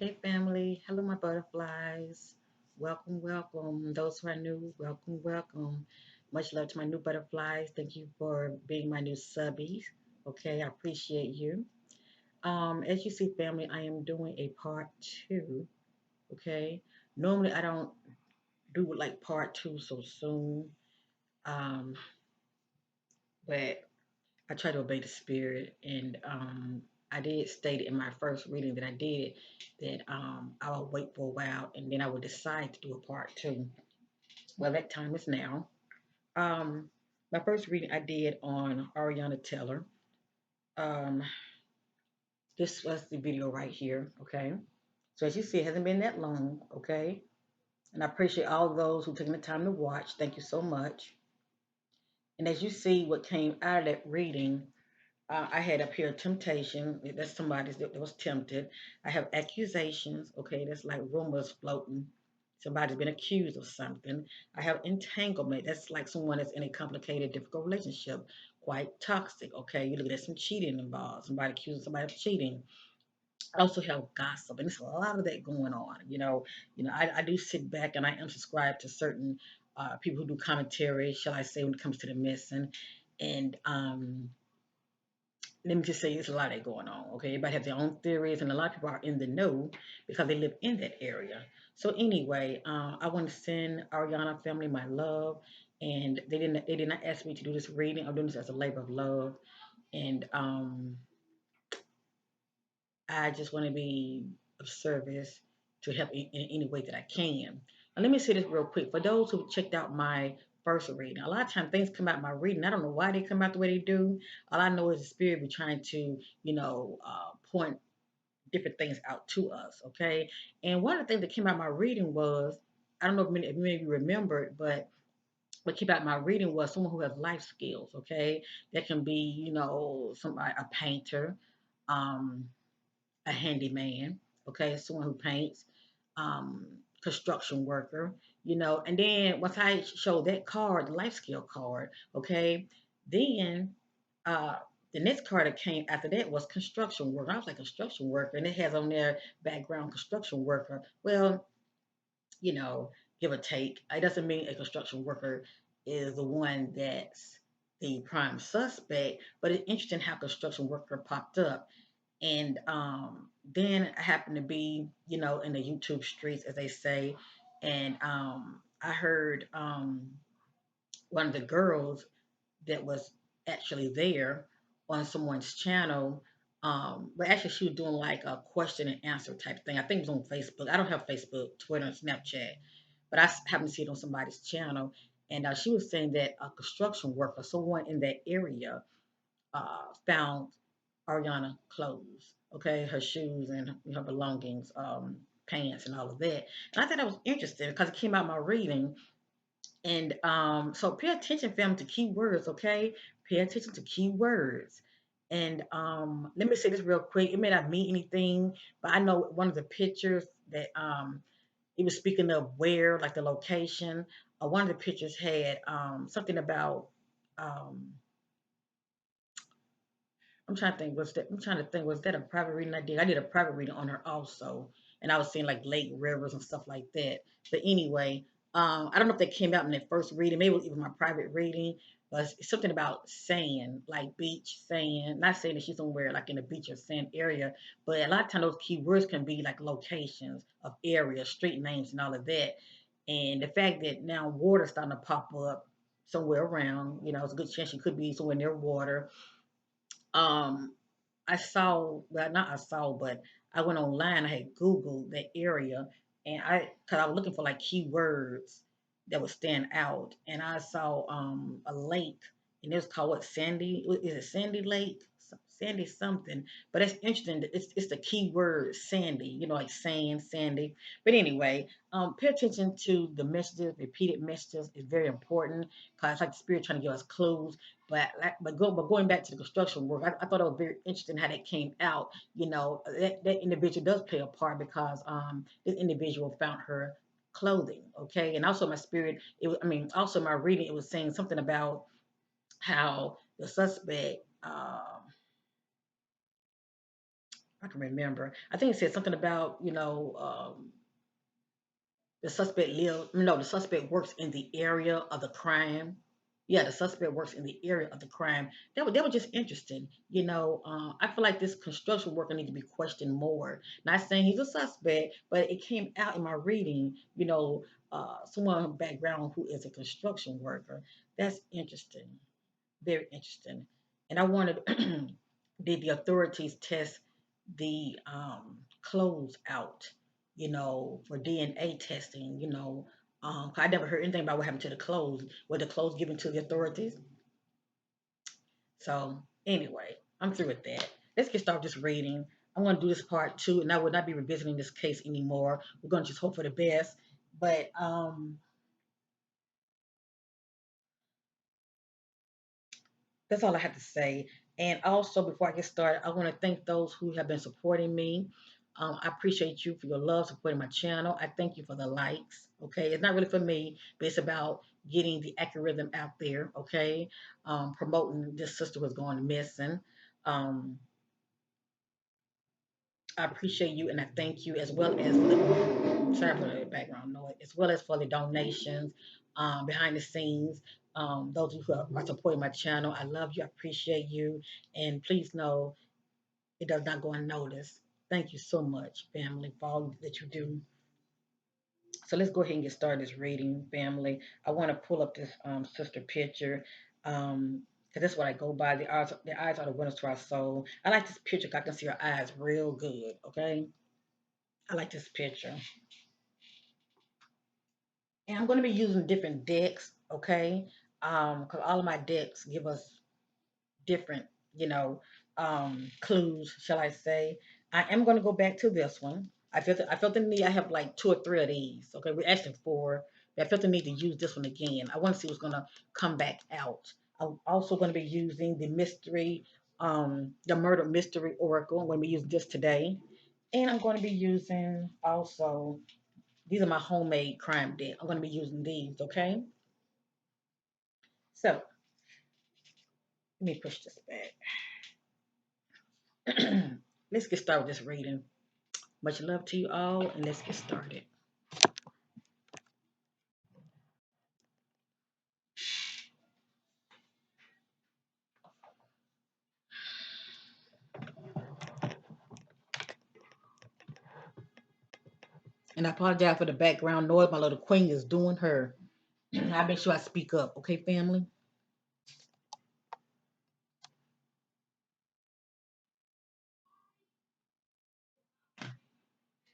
Hey family, hello my butterflies. Welcome, welcome. Those who are new, welcome, welcome. Much love to my new butterflies. Thank you for being my new subbies. Okay, I appreciate you. As you see, family, I am doing a part two. Okay. Normally I don't do like part two so soon. Um, but I try to obey the spirit, and I did state in my first reading that I did that I will wait for a while, and then I would decide to do a part two. Well, that time is now. Um, my first reading I did on Ariana Taylor. Um, this was the video right here. Okay, so as you see, it hasn't been that long. Okay, and I appreciate all those who taking the time to watch. Thank you so much. And as you see, what came out of that reading, I had up here temptation. That's somebody that was tempted. I have accusations. Okay, that's like rumors floating. Somebody's been accused of something. I have entanglement. That's like someone that's in a complicated, difficult relationship, quite toxic. Okay, you look at some cheating involved. Somebody accusing somebody of cheating. I also have gossip, and there's a lot of that going on. I do sit back and I am subscribed to certain people who do commentary, shall I say, when it comes to the missing, and let me just say there's a lot of that going on. Okay, everybody has their own theories, and a lot of people are in the know because they live in that area. So anyway, I want to send Ariana family my love, and they did not ask me to do this reading. I'm doing this as a labor of love, and I just want to be of service to help in any way that I can. Now, let me say this real quick. For those who checked out my first reading, a lot of times things come out my reading. I don't know why they come out the way they do. All I know is the spirit be trying to, point different things out to us. Okay. And one of the things that came out my reading was, I don't know if many of you remember it, but what came out my reading was someone who has life skills. Okay. That can be, somebody, a painter, um, a handyman, okay, someone who paints, um, construction worker, and then once I showed that card, the life skill card, okay, then uh, the next card that came after that was construction worker. I was like construction worker, and it has on there background construction worker. Well, you know, give or take, it doesn't mean a construction worker is the one that's the prime suspect, but it's interesting how construction worker popped up. And then I happened to be, in the YouTube streets, as they say, and I heard one of the girls that was actually there on someone's channel. But actually, she was doing like a question and answer type thing. I think it was on Facebook. I don't have Facebook, Twitter, and Snapchat, but I happened to see it on somebody's channel. And she was saying that a construction worker, someone in that area, found Ariana clothes, okay, her shoes and her belongings, pants and all of that. And I thought that was interesting because it came out my reading. And so pay attention, fam, to key words, okay? Pay attention to key words. And let me say this real quick. It may not mean anything, but I know one of the pictures that it was speaking of where, like the location. One of the pictures had something about um, I'm trying to think, was that a private reading I did? I did a private reading on her also. And I was seeing like lake rivers and stuff like that. But anyway, I don't know if that came out in that first reading. Maybe it was even my private reading. But it's something about sand, like beach, sand. Not saying that she's somewhere like in a beach or sand area, but a lot of times those keywords can be like locations of areas, street names, and all of that. And the fact that now water's starting to pop up somewhere around, it's a good chance she could be somewhere near water. um I saw, well, not I saw, but I went online. I had Googled that area, and because I was looking for like keywords that would stand out, and I saw a lake, and it was called what, Sandy? Is it Sandy Lake? Sandy something. But it's interesting. It's the keyword Sandy. Like sand, Sandy. But anyway, pay attention to the messages. Repeated messages is very important because it's like the spirit trying to give us clues. But going back to the construction work, I thought it was very interesting how that came out. That individual does play a part because this individual found her clothing. Okay, and also my spirit. Also my reading. It was saying something about how the suspect. I can remember. I think it said something about, the suspect live. No, the suspect works in the area of the crime. Yeah, the suspect works in the area of the crime. That was just interesting. I feel like this construction worker needs to be questioned more. Not saying he's a suspect, but it came out in my reading. Someone background who is a construction worker. That's interesting. Very interesting. And I wanted, did the authorities test the clothes out, for DNA testing, 'cause I never heard anything about what happened to the clothes. Were the clothes given to the authorities? So anyway, I'm through with that. Let's get started just reading. I'm going to do this part two, and I will not be revisiting this case anymore. We're going to just hope for the best. But that's all I have to say. And also, before I get started, I want to thank those who have been supporting me. I appreciate you for your love, supporting my channel. I thank you for the likes. Okay, it's not really for me, but it's about getting the algorithm out there. Okay, promoting this sister who's going missing. Um, I appreciate you and I thank you as well as sorry for the background noise, as well as for the donations behind the scenes. Those of you who are supporting my channel, I love you, I appreciate you, and please know it does not go unnoticed. Thank you so much, family, for all that you do. So let's go ahead and get started this reading, family. I want to pull up this sister picture. Because that's what I go by. The eyes are the windows to our soul. I like this picture because I can see her eyes real good. Okay, I like this picture. And I'm going to be using different decks, okay? Because all of my decks give us different, clues, shall I say. I am going to go back to this one. I felt the need. I have like two or three of these. Okay, we're actually four. But I felt the need to use this one again. I want to see what's going to come back out. I'm also going to be using the murder mystery oracle. I'm going to be using this today, and I'm going to be using also. These are my homemade crime deck. I'm going to be using these. Okay. So let me push this back. Let's get started with this reading. Much love to you all, and let's get started. And I apologize for the background noise. My little queen is doing her. I make sure I speak up, okay, family?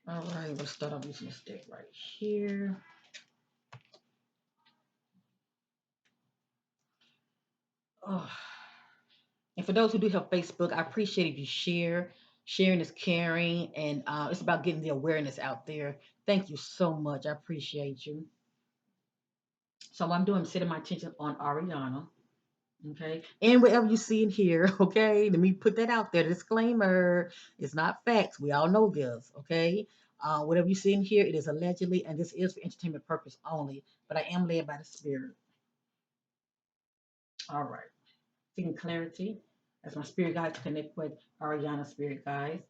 All right, let's start off using this deck right here. Oh. And for those who do have Facebook, I appreciate if you share. Sharing is caring, and it's about getting the awareness out there. Thank you so much. I appreciate you. So what I'm doing, I'm setting my attention on Ariana. Okay. And whatever you see in here, okay, let me put that out there. Disclaimer, it's not facts. We all know this, okay? Whatever you see in here, it is allegedly, and this is for entertainment purpose only, but I am led by the spirit. All right. Seeking clarity. That's my spirit guide to connect with Ariana's spirit guides.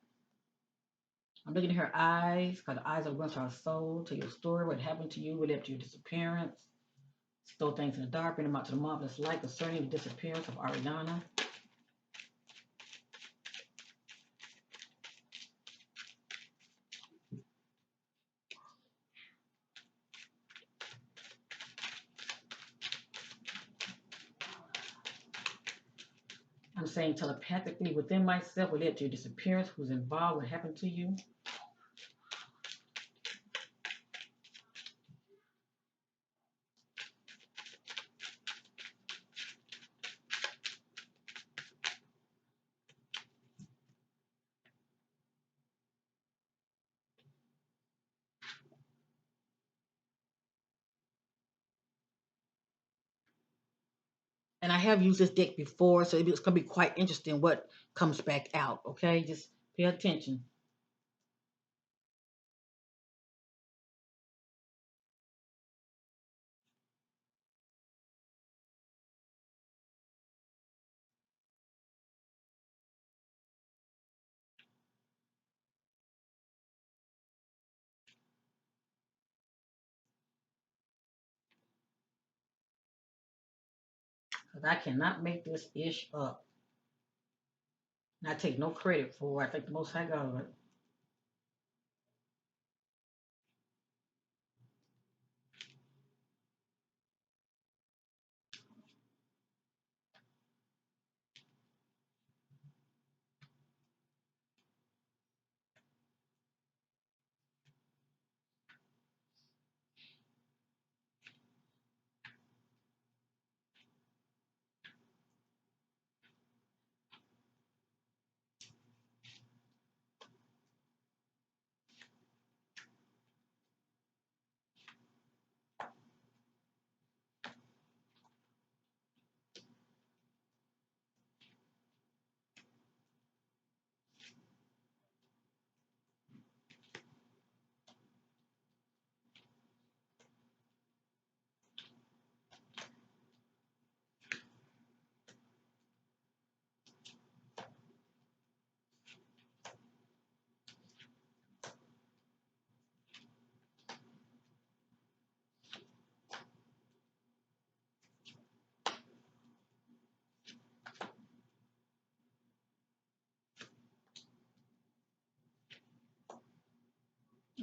I'm looking at her eyes, because the eyes are going to our soul, to your story, what happened to you, what led to your disappearance. Stole things in the dark, bring them out to the marvelous light concerning the disappearance of Ariana. I'm saying telepathically within myself, what led to your disappearance, who's involved, what happened to you. And I have used this deck before, so it's going to be quite interesting what comes back out, okay? Just pay attention. I cannot make this ish up. And I take no credit for it. I think the most High God.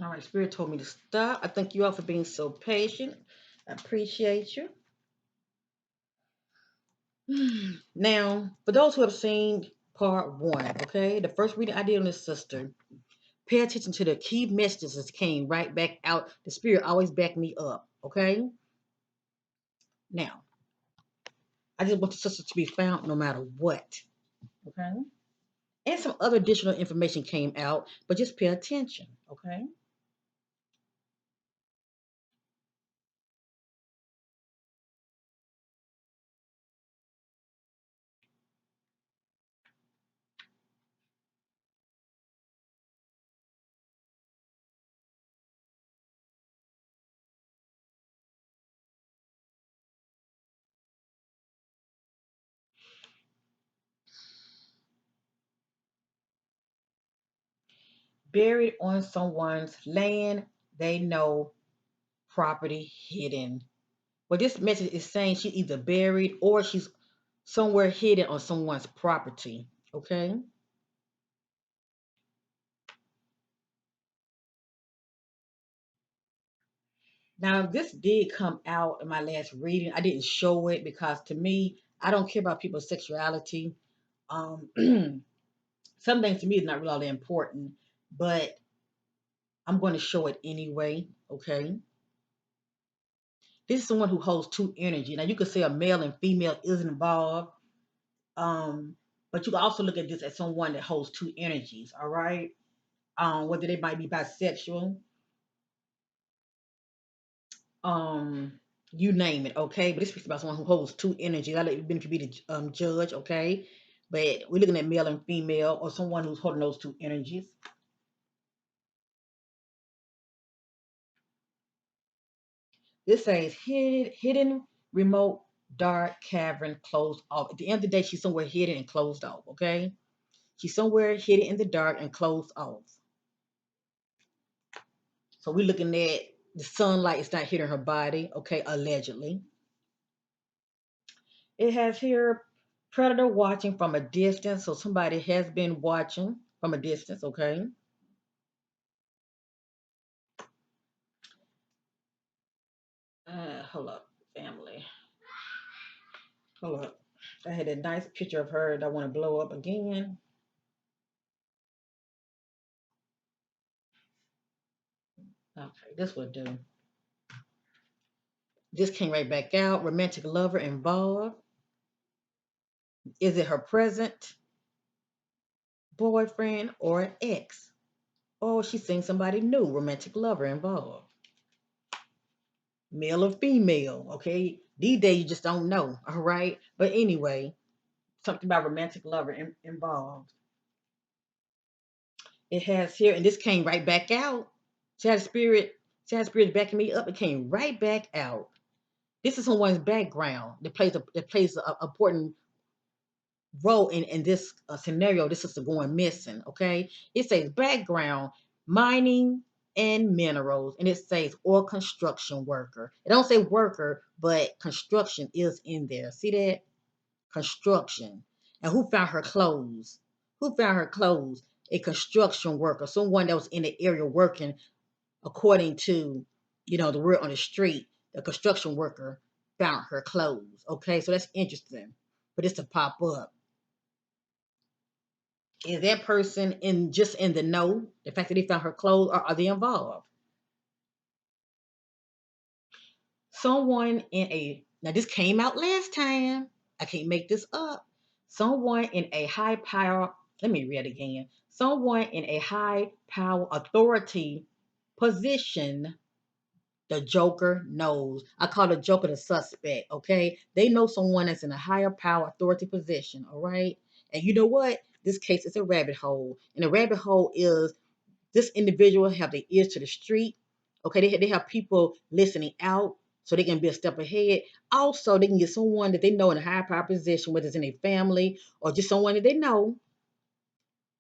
All right, Spirit told me to stop. I thank you all for being so patient. I appreciate you. Now, for those who have seen part one, okay, the first reading I did on this sister, pay attention to the key messages that came right back out. The Spirit always backed me up, okay? Now, I just want the sister to be found no matter what, okay? And some other additional information came out, but just pay attention, okay? Buried on someone's land, they know property hidden. What this message is saying, she's either buried or she's somewhere hidden on someone's property, okay? Now, this did come out in my last reading. I didn't show it because to me, I don't care about people's sexuality. Um, some things to me is not really all that important, but I'm going to show it anyway, okay? This is someone who holds two energy. Now, you could say a male and female is involved, um, but you can also look at this as someone that holds two energies, all right? Whether they might be bisexual, um, you name it, okay? But this speaks about someone who holds two energies. I let you benefit be the judge, okay? But we're looking at male and female, or someone who's holding those two energies. This says hidden, remote, dark cavern, closed off. At the end of the day, she's somewhere hidden and closed off, okay? She's somewhere hidden in the dark and closed off. So we're looking at the sunlight is not hitting her body, okay, allegedly. It has here predator watching from a distance. So somebody has been watching from a distance, okay? Hold up, family. Hold up. I had a nice picture of her that I want to blow up again. Okay, this will do. This came right back out. Romantic lover involved. Is it her present boyfriend or ex? Or she's seeing somebody new, romantic lover involved. Male or female, okay? These days you just don't know, all right? But anyway, something about romantic lover involved. It has here, and this came right back out. Sad spirit backing me up. It came right back out. This is someone's background that plays a important role in this scenario. This is the going missing. Okay, it says background mining and minerals, and it says or construction worker. It don't say worker, but construction is in there. See that? construction. And who found her clothes? Who found her clothes? A construction worker, someone that was in the area working according to, the word on the street. The construction worker found her clothes. Okay, so that's interesting for this to pop up. Is that person in the know? The fact that they found her clothes, or are they involved? Someone in a Now this came out last time. I can't make this up. Someone in a high power. Let me read it again. Someone in a high power authority position. The Joker knows. I call the Joker the suspect. Okay, they know someone that's in a higher power authority position. All right, and you know what? This case is a rabbit hole, and the rabbit hole is this individual have their ears to the street. Okay, they have people listening out so they can be a step ahead. Also, they can get someone that they know in a high power position, whether it's in a family or just someone that they know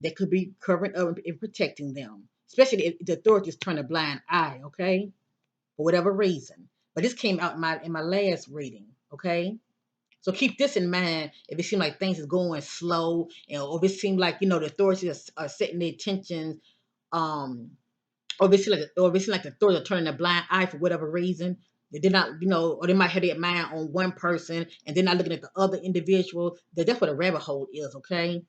that could be covering up and protecting them. Especially if the authorities turn a blind eye, okay, for whatever reason. But this came out in my last reading, okay? So keep this in mind if it seems like things is going slow, or if it seems like the authorities are setting their attention, um, or if it seems like the authorities are turning a blind eye for whatever reason. They're not, or they might have their mind on one person and they're not looking at the other individual. That's what a rabbit hole is, okay?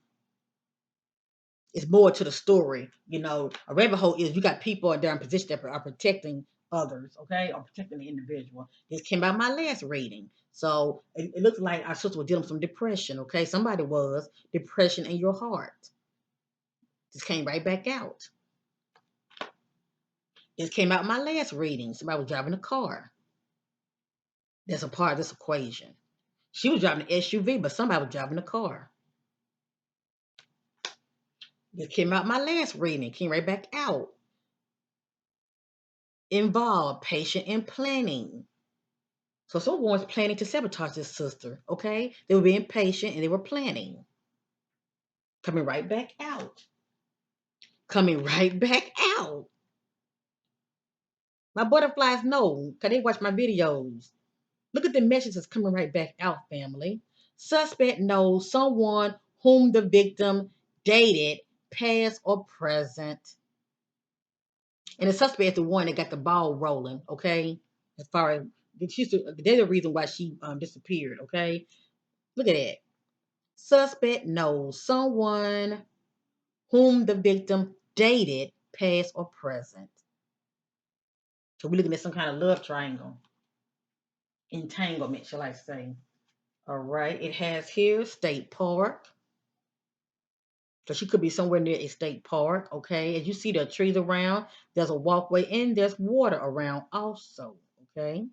It's more to the story. A rabbit hole is you got people that are in position that are protecting others, okay, or protecting the individual. This came out my last reading. So it looks like our sister was dealing with some depression, okay? Somebody was depression in your heart. This came right back out. This came out my last reading. Somebody was driving a car. That's a part of this equation. She was driving an SUV, but somebody was driving a car. This came out my last reading. Came right back out. Involved, patient, and planning. So someone was planning to sabotage this sister, okay? They were being patient and they were planning. Coming right back out. Coming right back out. My butterflies know because they watch my videos. Look at the messages coming right back out, family. Suspect knows someone whom the victim dated, past or present. And the suspect is the one that got the ball rolling, okay? As far as they're the reason why she disappeared, okay? Look at that. Suspect knows someone whom the victim dated, past or present. So we're looking at some kind of love triangle. Entanglement, shall I say. All right. It has here state park. So she could be somewhere near a state park. Okay. As you see, there are trees around. There's a walkway and there's water around also. Okay.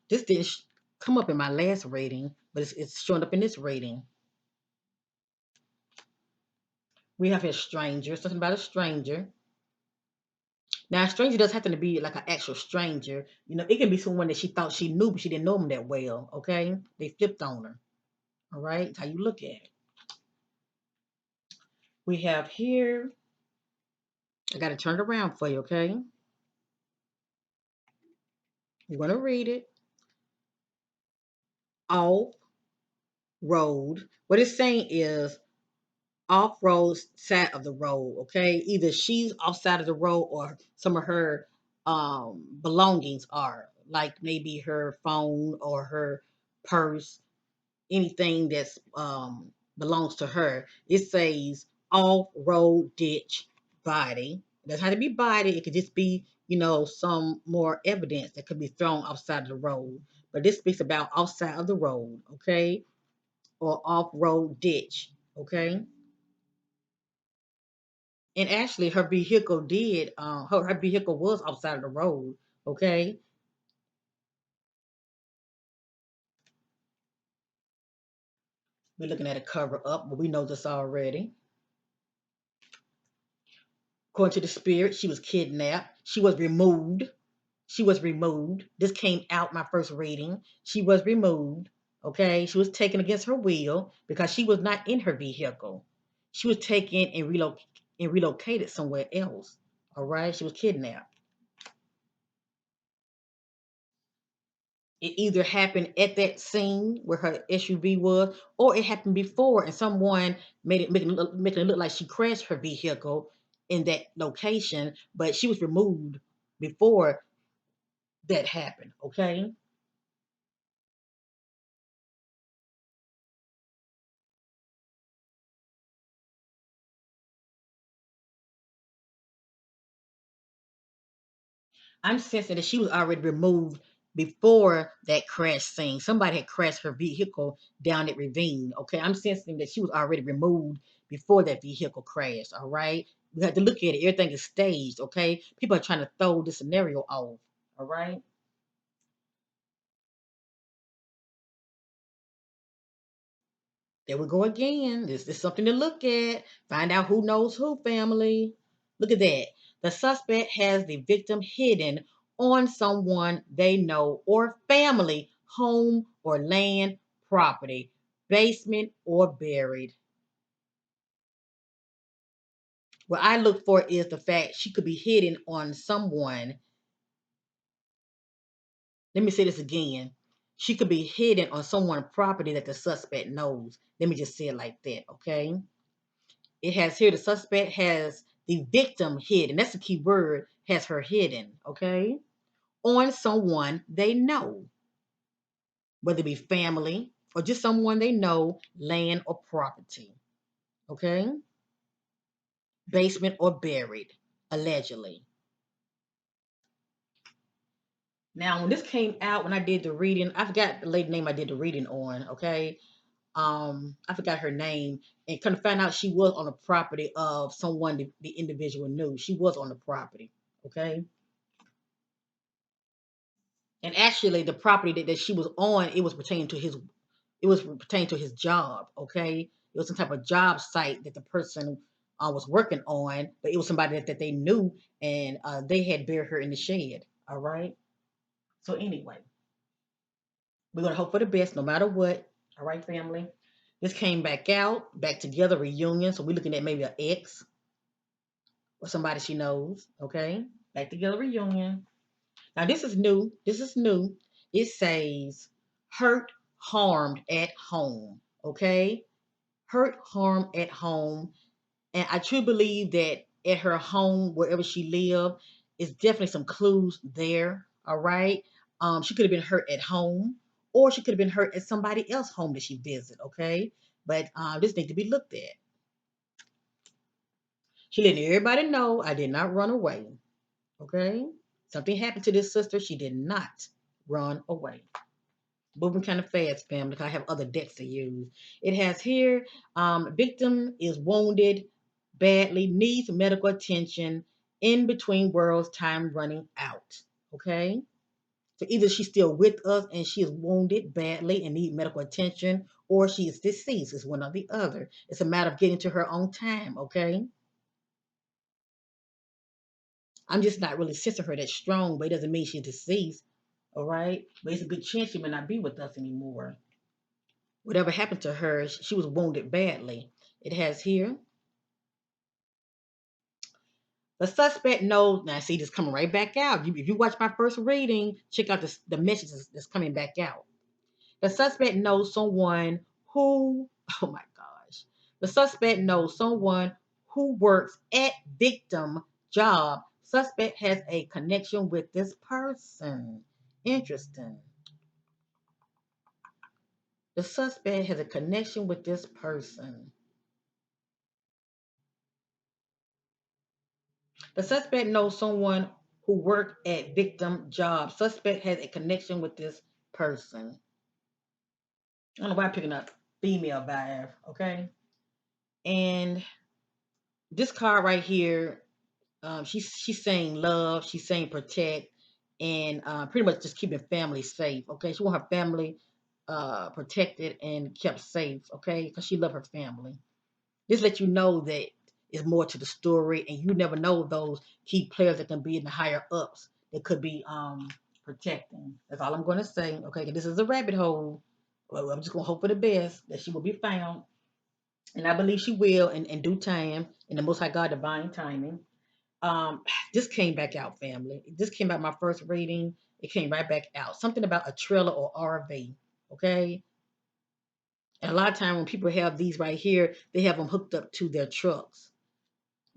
This didn't come up in my last rating, but it's showing up in this rating. We have here stranger. Something about a stranger. Now, a stranger doesn't have to be like an actual stranger. It can be someone that she thought she knew, but she didn't know them that well. Okay, they flipped on her. All right, that's how you look at it. We have here. I got to turn it around for you. Okay, you're gonna read it. Off road. What it's saying is off road side of the road. Okay, either she's off side of the road or some of her belongings are, like maybe her phone or her purse, anything that's belongs to her. It says off road ditch body. It doesn't have to be body. It could just be, some more evidence that could be thrown outside of the road. But this speaks about outside of the road, okay? Or off road ditch, okay? And actually, her vehicle did. Her vehicle was outside of the road, okay? We're looking at a cover up, but we know this already. According to the spirit, she was kidnapped. She was removed. She was removed. This came out my first reading. She was removed. Okay. She was taken against her will because she was not in her vehicle. She was taken and relocated somewhere else. All right. She was kidnapped. It either happened at that scene where her SUV was, or it happened before, and someone made it making it look like she crashed her vehicle in that location, but she was removed before that happened. Okay. I'm sensing that she was already removed before that crash scene. Somebody had crashed her vehicle down that ravine. Okay, I'm sensing that she was already removed before that vehicle crashed. All right, we have to look at it. Everything is staged. Okay, people are trying to throw the scenario off. All right. There we go again. This is something to look at. Find out who knows who, family. Look at that. The suspect has the victim hidden on someone they know or family, home or land, property, basement or buried. What I look for is the fact she could be hidden on someone. Let me say this again. She could be hidden on someone's property that the suspect knows. Let me just say it like that, okay? It has here the suspect has the victim hidden. That's the key word, has her hidden, okay? On someone they know, whether it be family or just someone they know, land or property, okay? Basement or buried, allegedly. Now, when this came out, when I did the reading, I forgot the lady name I did the reading on, okay? I forgot her name, and kind of found out she was on the property of someone the individual knew. She was on the property, okay? And actually the property that she was on, it was pertaining to his job. Okay, it was some type of job site that the person was working on, but it was somebody that they knew, and they had buried her in the shed. All right. So anyway, we're gonna hope for the best no matter what. All right, family. This came back out, back together, reunion. So we're looking at maybe an ex or somebody she knows. Okay, back together reunion. Now this is new. This is new. It says hurt, harmed at home. Okay? Hurt, harmed at home. And I truly believe that at her home, wherever she lived, is definitely some clues there. All right. She could have been hurt at home, or she could have been hurt at somebody else's home that she visited. Okay. But this needs to be looked at. She letting everybody know I did not run away. Okay. Something happened to this sister. She did not run away. Moving kind of fast, family, because I have other decks to use. It has here, victim is wounded badly, needs medical attention, in between worlds, time running out. Okay? So either she's still with us and she is wounded badly and need medical attention, or she is deceased. It's one or the other. It's a matter of getting to her own time. Okay? I'm just not really sensing her that strong, but it doesn't mean she's deceased. All right? But it's a good chance she may not be with us anymore. Whatever happened to her, she was wounded badly. It has here. The suspect knows. Now, see this coming right back out. If you watch my first reading, check out the messages that's coming back out. The suspect knows someone who, oh my gosh. The suspect knows someone who works at victim job. Suspect has a connection with this person. Interesting. The suspect has a connection with this person. The suspect knows someone who worked at victim job. Suspect has a connection with this person. I don't know why I'm picking up female vibe, okay? And this card right here, she's saying love, she's saying protect, and pretty much just keeping family safe, okay? She want her family protected and kept safe, okay? Because she love her family. This lets you know that there's more to the story, and you never know those key players that can be in the higher ups that could be protecting. That's all I'm going to say. Okay, this is a rabbit hole. Well, I'm just going to hope for the best that she will be found, and I believe she will in due time, in the Most High God divine timing. Um, this came back out, family. This came out my first reading. It came right back out. Something about a trailer or RV. Okay. And a lot of time when people have these right here, they have them hooked up to their trucks.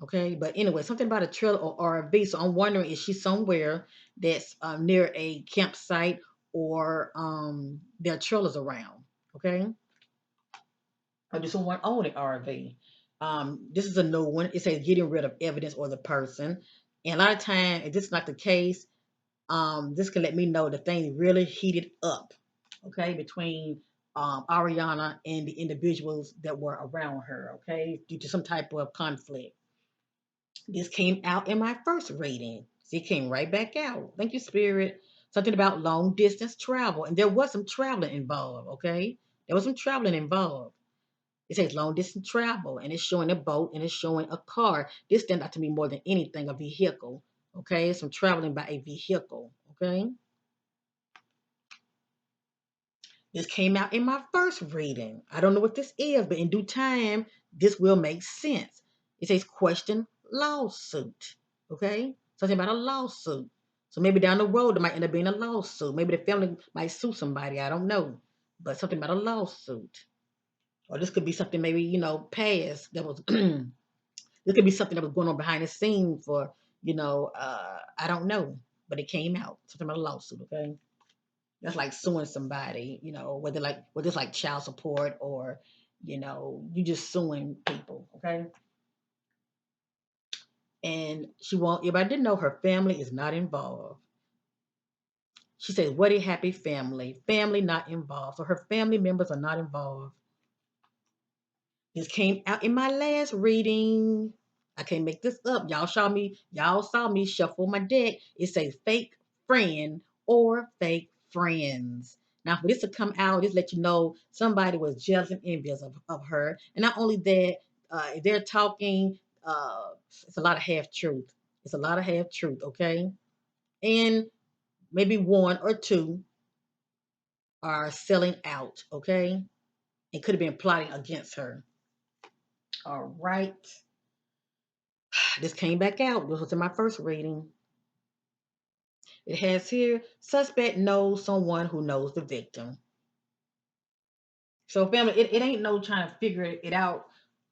Okay. But anyway, something about a trailer or RV. So I'm wondering, is she somewhere that's near a campsite or there are trailers around? Okay. Or does someone own an RV? This is a new one. It says getting rid of evidence or the person. And a lot of time, if this is not the case, this can let me know the thing really heated up, okay, between Ariana and the individuals that were around her, okay, due to some type of conflict. This came out in my first reading. See, it came right back out. Thank you, Spirit. Something about long distance travel. And there was some traveling involved, okay? There was some traveling involved. It says long distance travel, and it's showing a boat and it's showing a car. This stands out to me more than anything, a vehicle. Okay, some traveling by a vehicle. Okay, this came out in my first reading. I don't know what this is, but in due time, this will make sense. It says question lawsuit. Okay, something about a lawsuit. So maybe down the road, there might end up being a lawsuit. Maybe the family might sue somebody. I don't know, but something about a lawsuit. Or this could be something maybe past that was this could be something that was going on behind the scenes for, I don't know, but it came out. Something about a lawsuit, okay? That's like suing somebody, whether it's like child support or, you just suing people, okay? And she won't, if I didn't know her family is not involved. She says, what a happy family. Family not involved. So her family members are not involved. This came out in my last reading. I can't make this up. Y'all saw me shuffle my deck. It says fake friend or fake friends. Now, for this to come out, just let you know somebody was jealous and envious of her. And not only that, if they're talking, it's a lot of half truth. It's a lot of half truth, okay? And maybe one or two are selling out, okay? It could have been plotting against her. All right. This came back out. This was in my first reading. It has here suspect knows someone who knows the victim. So, family, it ain't no trying to figure it out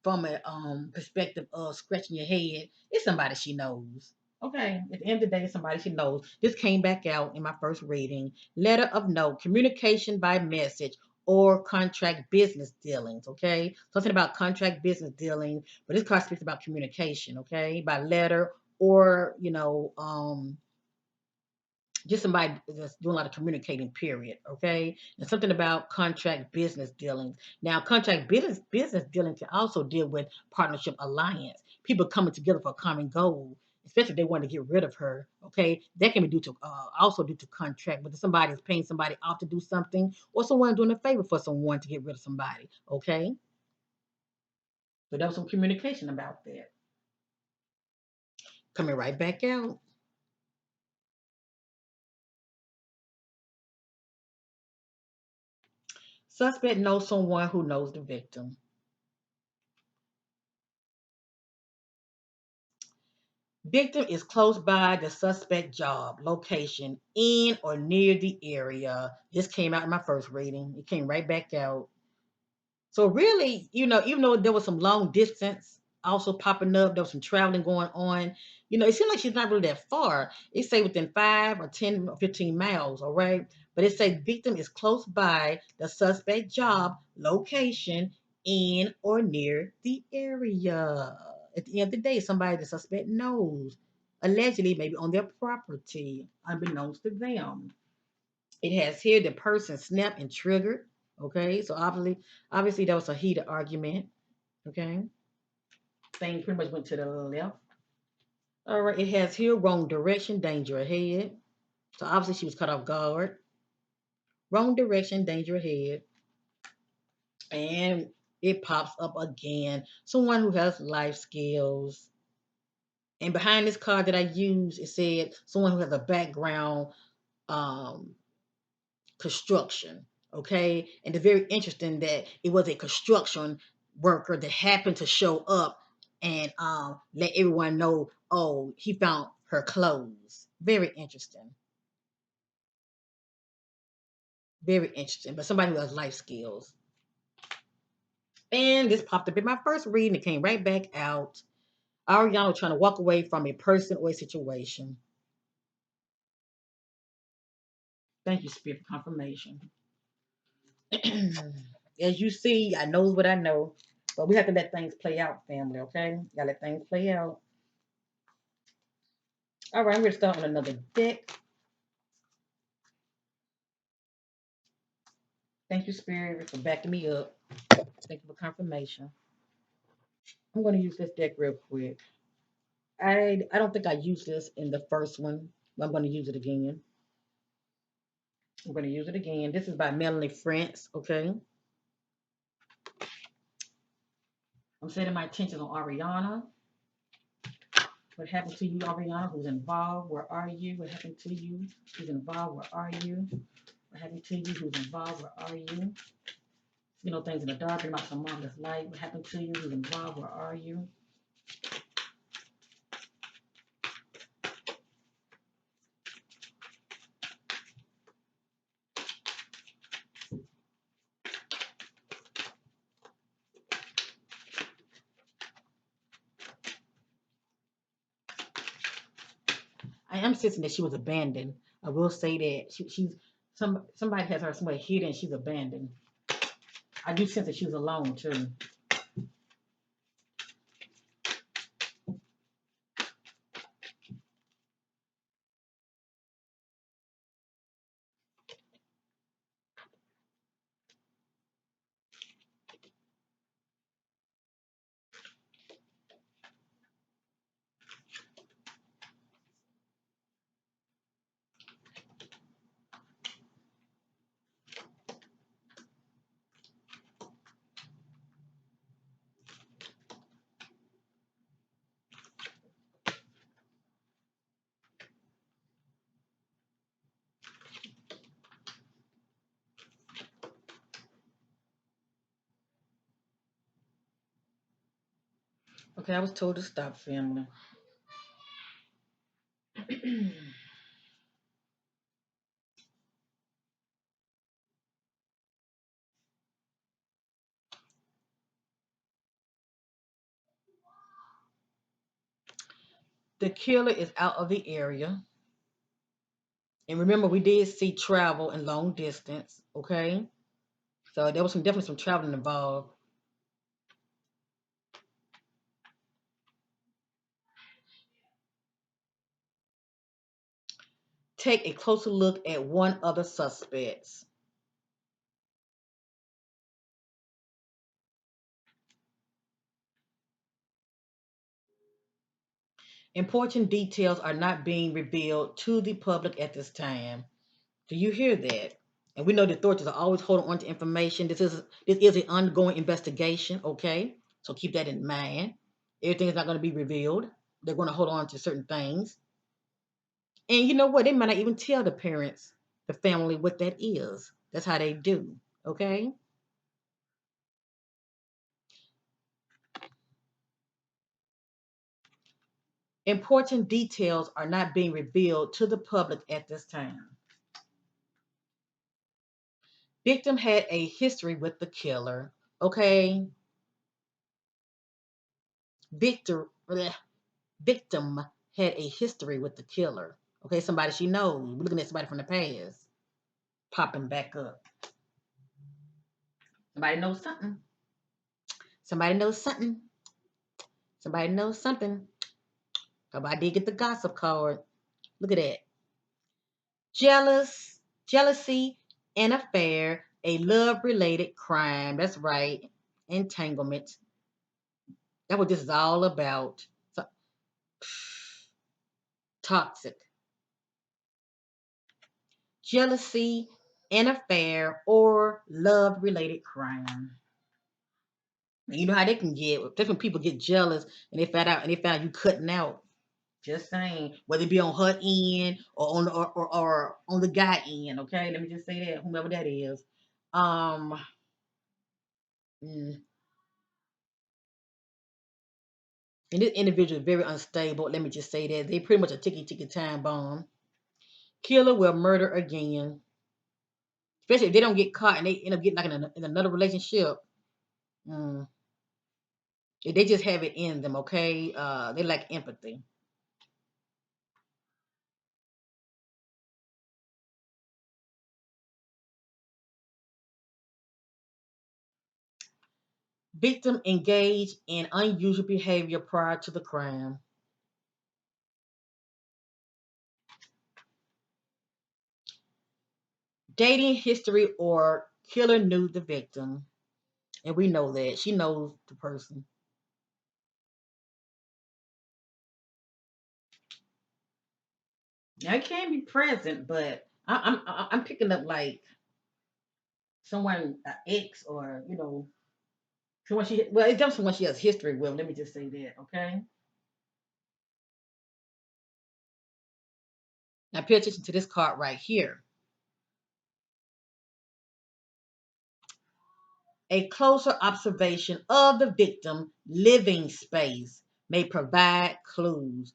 from a perspective of scratching your head. It's somebody she knows. Okay, at the end of the day, it's somebody she knows. This came back out in my first reading. Letter of note, communication by message or contract business dealings. Okay, something about contract business dealings, but this card speaks about communication. Okay, by letter or just somebody that's doing a lot of communicating, period. Okay. And something about contract business dealings. Now, contract business dealing can also deal with partnership alliance, people coming together for a common goal, especially if they want to get rid of her. Okay. That can be due to also due to contract, whether somebody is paying somebody off to do something or someone doing a favor for someone to get rid of somebody. Okay. So there was some communication about that. Coming right back out. Suspect knows someone who knows the victim. Victim is close by the suspect job, location, in or near the area. This came out in my first reading. It came right back out. So really, even though there was some long distance also popping up, there was some traveling going on. It seemed like she's not really that far. It say within 5 or 10 or 15 miles, all right. But it say victim is close by the suspect job, location, in or near the area. At the end of the day, somebody the suspect knows, allegedly maybe on their property, unbeknownst to them. It has here the person snapped and triggered. Okay, so obviously that was a heated argument. Okay, thing pretty much went to the left. All right, it has here wrong direction, danger ahead. So obviously she was caught off guard. Wrong direction, danger ahead, and it pops up again. Someone who has life skills. And behind this card that I used, it said someone who has a background um, construction. Okay. And it's very interesting that it was a construction worker that happened to show up and let everyone know, oh, he found her clothes. Very interesting. Very interesting. But somebody who has life skills. And this popped up in my first reading. It came right back out. Ariana trying to walk away from a person or a situation. Thank you, Spirit, for confirmation. As you see, I knows what I know. But we have to let things play out, family, okay? Gotta let things play out. All right, I'm gonna start on another deck. Thank you, Spirit, for backing me up. Thank you for confirmation. I'm gonna use this deck real quick. I don't think I used this in the first one, but I'm gonna use it again. I'm gonna use it again. This is by Melanie France, okay? I'm setting my attention on Ariana. What happened to you, Ariana? Who's involved? Where are you? What happened to you? Who's involved? Where are you? What happened to you? Who's involved? Where are you? You know, things in the dark, about some marvelous light. What happened to you? Who's involved? Where are you? I am sensing that she was abandoned. I will say that she's somebody has her somewhere hidden. She's abandoned. I do sense that she was alone too. Okay, I was told to stop, family. The killer is out of the area. And remember, we did see travel and long distance. Okay, so there was definitely some traveling involved. Take a closer look at one other suspects. Important details are not being revealed to the public at this time. Do you hear that? And we know the authorities are always holding on to information. This is an ongoing investigation, okay? So keep that in mind. Everything is not going to be revealed. They're going to hold on to certain things. And you know what? They might not even tell the parents, the family, what that is. That's how they do, okay? Important details are not being revealed to the public at this time. Victim had a history with the killer, okay? Victor, victim had a history with the killer. Okay, somebody she knows. We're looking at somebody from the past popping back up. Somebody knows something. Somebody knows something. Somebody knows something. I did get the gossip card. Look at that. Jealous, jealousy, an affair, a love-related crime. That's right. Entanglement. That's what this is all about. So, toxic. Jealousy, an affair, or love-related crime. You know how they can get. Different people get jealous, and they found you cutting out. Just saying, whether it be on her end or or on the guy end. Okay, let me just say that whomever that is. Um, mm, and this individual is very unstable. Let me just say that they pretty much a ticky time bomb. Killer will murder again. Especially if they don't get caught and they end up getting like in another relationship. Mm, they just have it in them, okay? They lack empathy. Victim engaged in unusual behavior prior to the crime. Dating history or killer knew the victim. And we know that. She knows the person. Now, it can be present, but I'm picking up like someone, ex, or someone she, well, it's definitely someone she has history with. Let me just say that, okay? Now, pay attention to this card right here. A closer observation of the victim living space may provide clues.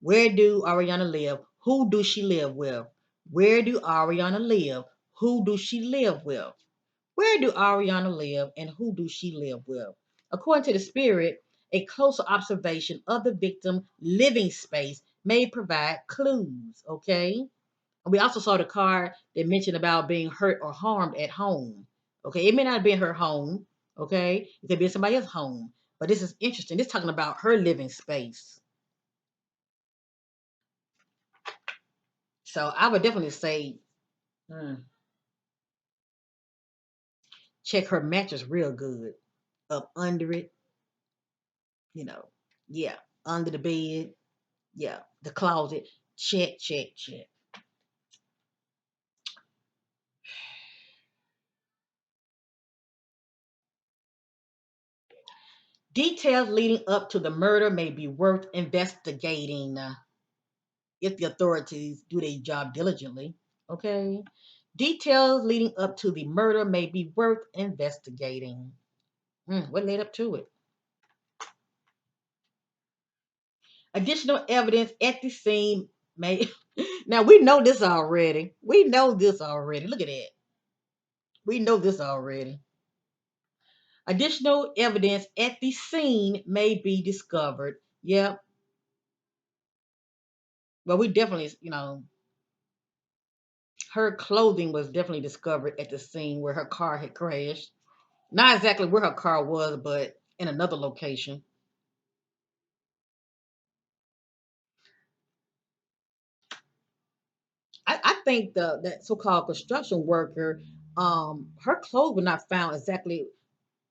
Where do Ariana live? Who do she live with? Where do Ariana live? Who do she live with? Where do Ariana live and who do she live with? According to the spirit, a closer observation of the victim living space may provide clues. Okay. We also saw the card that mentioned about being hurt or harmed at home. Okay. It may not be in her home. Okay. It could be in somebody else's home. But this is interesting. This is talking about her living space. So I would definitely say, hmm, check her mattress real good. Up under it, you know. Yeah. Under the bed. Yeah, the closet. Check, check, check. Details leading up to the murder may be worth investigating if the authorities do their job diligently. Okay. Details leading up to the murder may be worth investigating. What led up to it? Additional evidence at the scene may. Now we know this already. We know this already. Look at that. We know this already. Additional evidence at the scene may be discovered. Yep. Well, we definitely, her clothing was definitely discovered at the scene where her car had crashed. Not exactly where her car was, but in another location. I think the that so-called construction worker, her clothes were not found exactly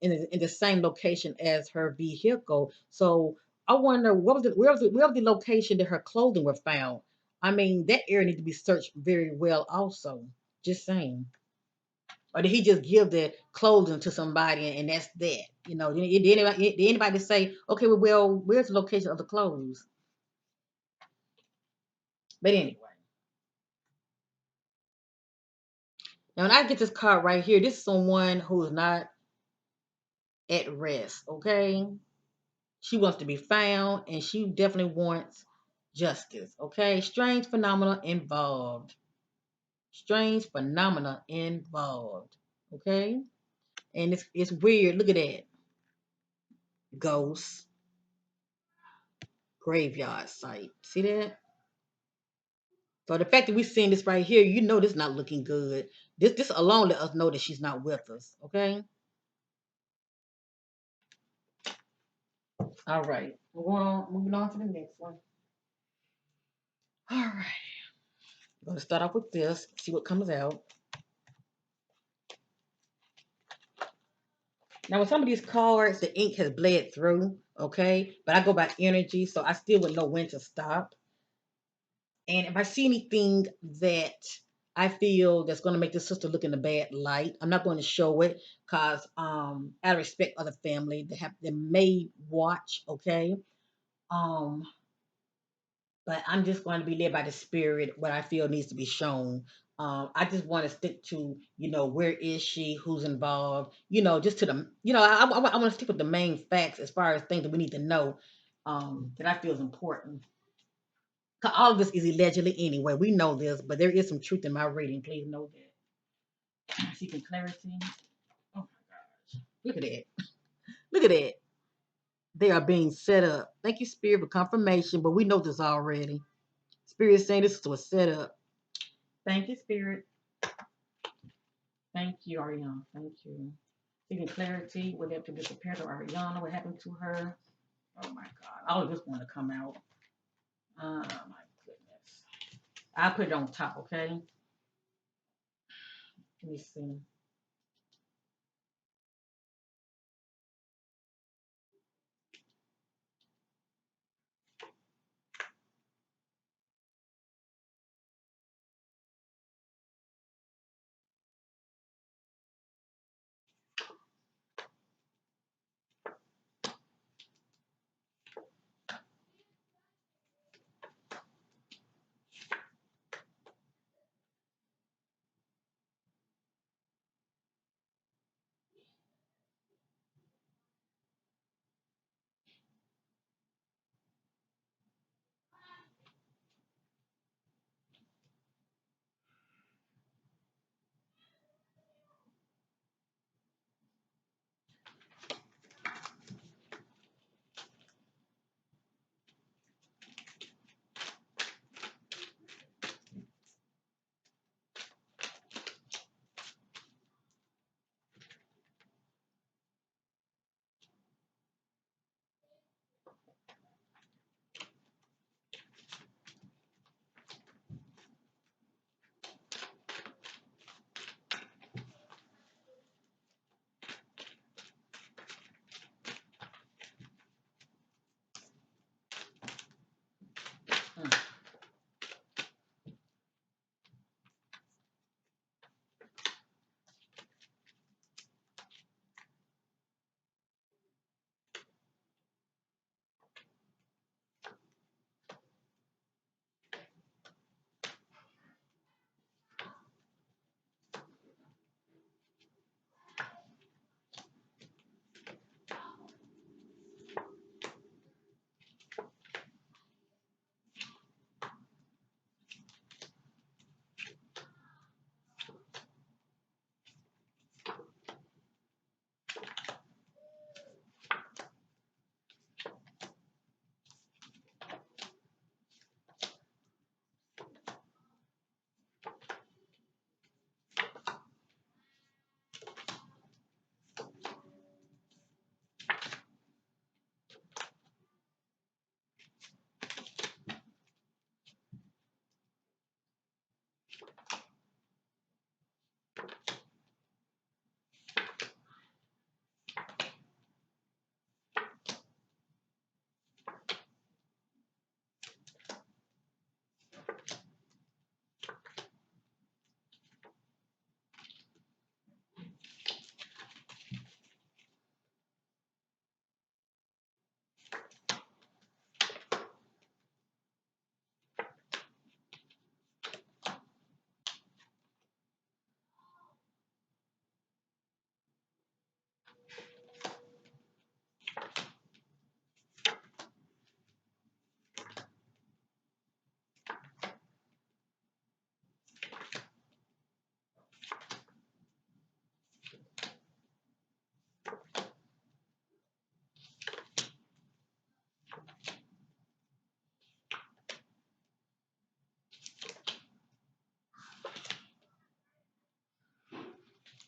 in the same location as her vehicle. So I wonder where was the location that her clothing were found. I mean, that area needs to be searched very well, also. Just saying. Or did he just give the clothing to somebody and that's that? Did anybody say, okay, well, where's the location of the clothes? But anyway, now when I get this card right here, this is someone who is not at rest, okay? She wants to be found and she definitely wants justice, okay? Strange phenomena involved. Strange phenomena involved, okay? And it's weird. Look at that. Ghosts, graveyard site. See that? So the fact that we're seeing this right here, this not looking good. This alone let us know that she's not with us. Okay. All right. Moving on to the next one. All right. We're gonna start off with this. See what comes out. Now with some of these cards, the ink has bled through. Okay, but I go by energy, so I still would know when to stop. And if I see anything that I feel that's going to make the sister look in a bad light, I'm not going to show it because I respect other family that may watch. Okay, um, but I'm just going to be led by the spirit. What I feel needs to be shown. I just want to stick to where is she, who's involved. Just to the I want to stick with the main facts as far as things that we need to know. That I feel is important. 'Cause all of this is allegedly anyway. We know this, but there is some truth in my reading. Please know that. Seeking clarity. Oh my gosh. Look at that. Look at that. They are being set up. Thank you, Spirit, for confirmation, but we know this already. Spirit saying this was set up. Thank you, Spirit. Thank you, Ariana. Thank you. Seeking clarity. What happened to disappear to Ariana? What happened to her? Oh my God. All of this want to come out. Oh my goodness. I put it on top, okay? Let me see. Mm.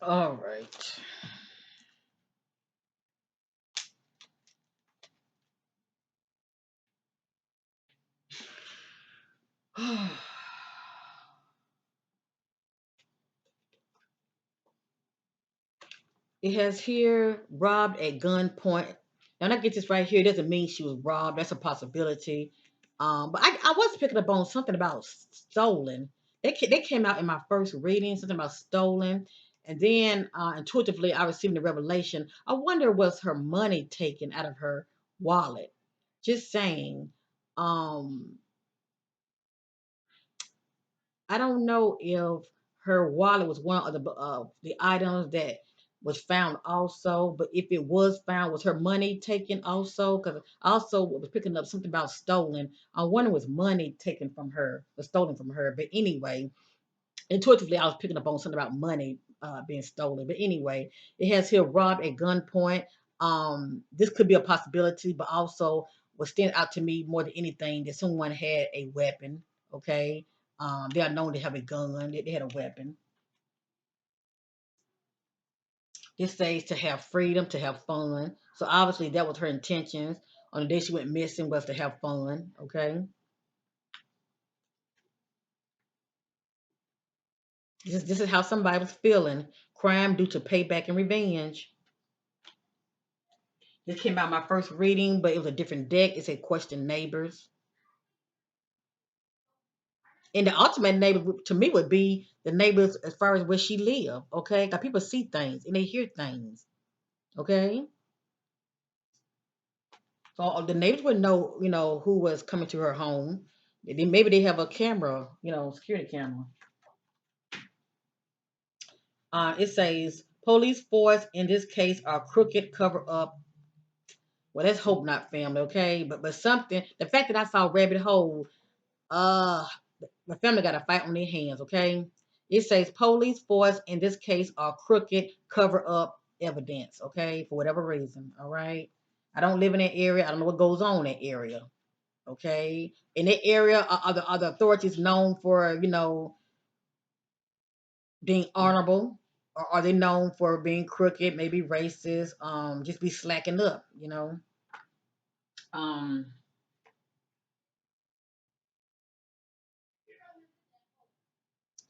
All right. It has here robbed at gunpoint. Now, when I get this right here, it doesn't mean she was robbed. That's a possibility. But I was picking up on something about stolen. They came out in my first reading, something about stolen. And then intuitively, I received the revelation. I wonder was her money taken out of her wallet? Just saying. Um, I don't know if her wallet was one of the items that was found also, but if it was found, was her money taken also? Because I also was picking up something about stolen. I wonder was money taken from her, or stolen from her. But anyway, intuitively, I was picking up on something about money. being stolen. But anyway, it has here robbed at gunpoint. This could be a possibility, but also what stands out to me more than anything that someone had a weapon. Okay, they are known to have a gun. They had a weapon. This says to have freedom, to have fun. So obviously that was her intentions on the day she went missing was to have fun. Okay, this is how somebody was feeling. Crime due to payback and revenge. This came out my first reading, but it was a different deck. It said question neighbors. And the ultimate neighbor to me would be the neighbors as far as where she live. Okay, because people see things and they hear things. Okay, so the neighbors would know, who was coming to her home. Maybe they have a camera, security camera. It says police force in this case are crooked cover up. Well, let's hope not, family. Okay, but something. The fact that I saw rabbit hole, uh, the family got a fight on their hands. Okay, it says police force in this case are crooked cover up evidence. Okay, for whatever reason. All right, I don't live in that area. I don't know what goes on in that area. Okay, in that area, are the authorities known for being honorable, or are they known for being crooked, maybe racist, just be slacking up? Um,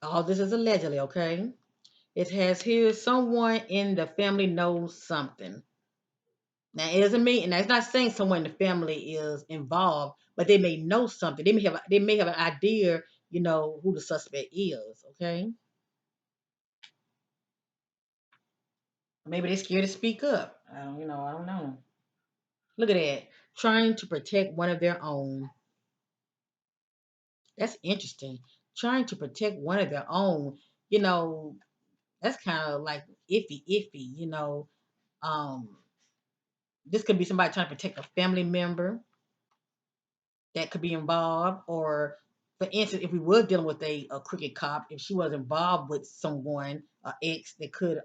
all this is allegedly, okay? It has here someone in the family knows something. Now it doesn't mean, and that's not saying someone in the family is involved, but they may know something. They may have an idea, who the suspect is, okay? Maybe they're scared to speak up. I don't know. Look at that. Trying to protect one of their own. That's interesting. Trying to protect one of their own, you know, that's kind of like iffy. Um, this could be somebody trying to protect a family member that could be involved, or for instance, if we were dealing with a crooked cop, if she was involved with someone, ex that could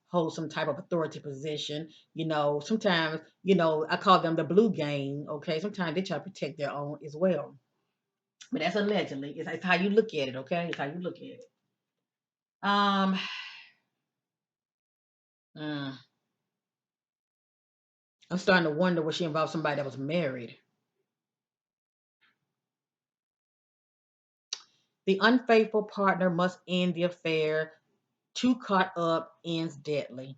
hold some type of authority position, sometimes, I call them the blue gang. Okay, sometimes they try to protect their own as well. But that's allegedly. It's how you look at it, okay? It's how you look at it. Um, mm, I'm starting to wonder was she involved somebody that was married. The unfaithful partner must end the affair. Too caught up ends deadly.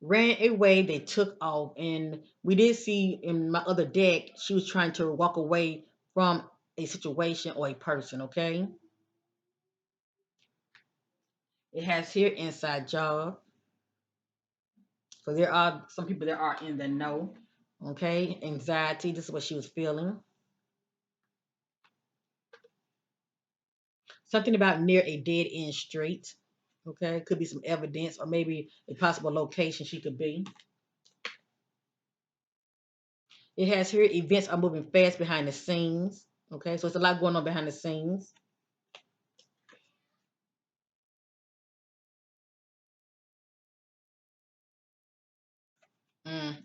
Ran away, they took off. And we did see in my other deck, she was trying to walk away from a situation or a person, okay? It has here inside job. So there are some people that are in the know. Okay, anxiety, this is what she was feeling. Something about near a dead end street. Okay, could be some evidence or maybe a possible location she could be. It has here events are moving fast behind the scenes. Okay, so it's a lot going on behind the scenes.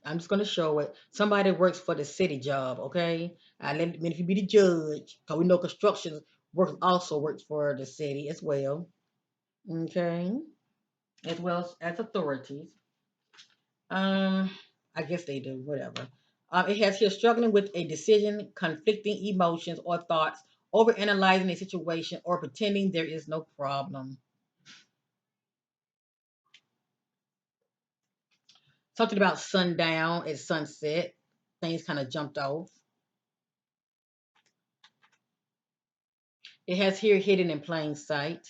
I'm just gonna show it. Somebody works for the city job. Okay, I let if you be the judge, cause we know construction work also works for the city as well. Okay, as well as authorities. Um, I guess they do, whatever. It has here struggling with a decision, conflicting emotions or thoughts, over analyzing a situation, or pretending there is no problem. Something about sundown at sunset. Things kind of jumped off. It has here hidden in plain sight.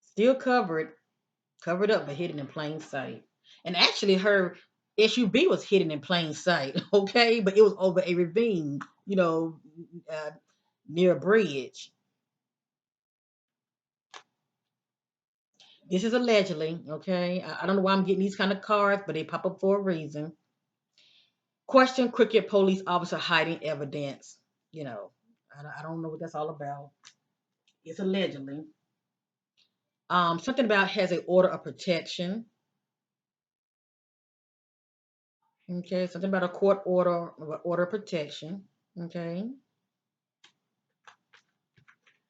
Still covered up, but hidden in plain sight. And actually, her SUV was hidden in plain sight, okay? But it was over a ravine, uh, near a bridge. This is allegedly, okay? I don't know why I'm getting these kind of cards, but they pop up for a reason. Question cricket police officer hiding evidence. You know, I don't know what that's all about. It's allegedly. Something about has a order of protection. Okay, something about a court order of protection. Okay,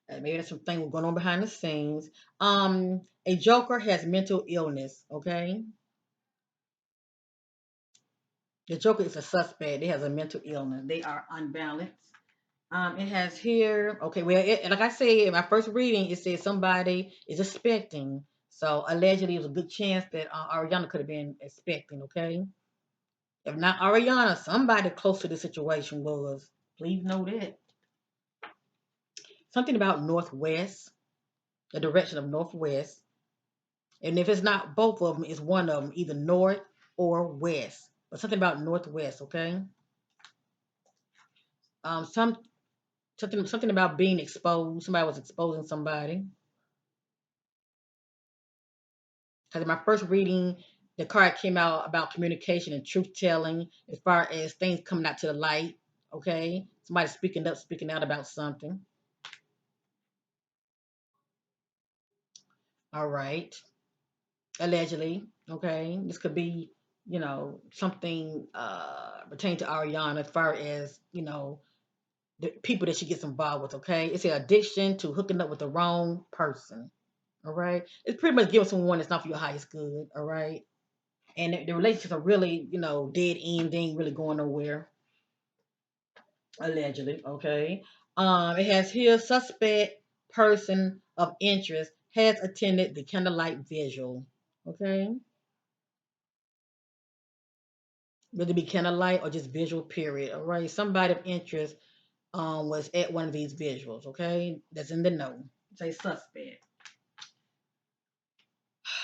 maybe there's something going on behind the scenes. A joker has mental illness. Okay, the joker is a suspect. They has a mental illness. They are unbalanced. It has here. Okay, well, like I said in my first reading, it says somebody is expecting. So allegedly, there's a good chance that Ariana could have been expecting. Okay, if not Ariana, somebody close to the situation was. Please know that. Something about northwest, the direction of northwest, and if it's not both of them, it's one of them, either north or west. But something about northwest. Okay. Um, some something about being exposed. Somebody was exposing somebody. Because in my first reading, the card came out about communication and truth telling as far as things coming out to the light. Okay. Somebody speaking up, speaking out about something. All right. Allegedly. Okay. This could be, something pertaining to Ariana as far as, the people that she gets involved with. Okay. It's an addiction to hooking up with the wrong person. All right. It's pretty much giving someone that's not for your highest good. All right. And the relationships are really, dead end. They ain't really going nowhere. Allegedly, okay. It has here suspect person of interest has attended the candlelight visual. Okay, whether it be candlelight or just visual period. All right, somebody of interest was at one of these visuals. Okay, that's in the know. Say suspect.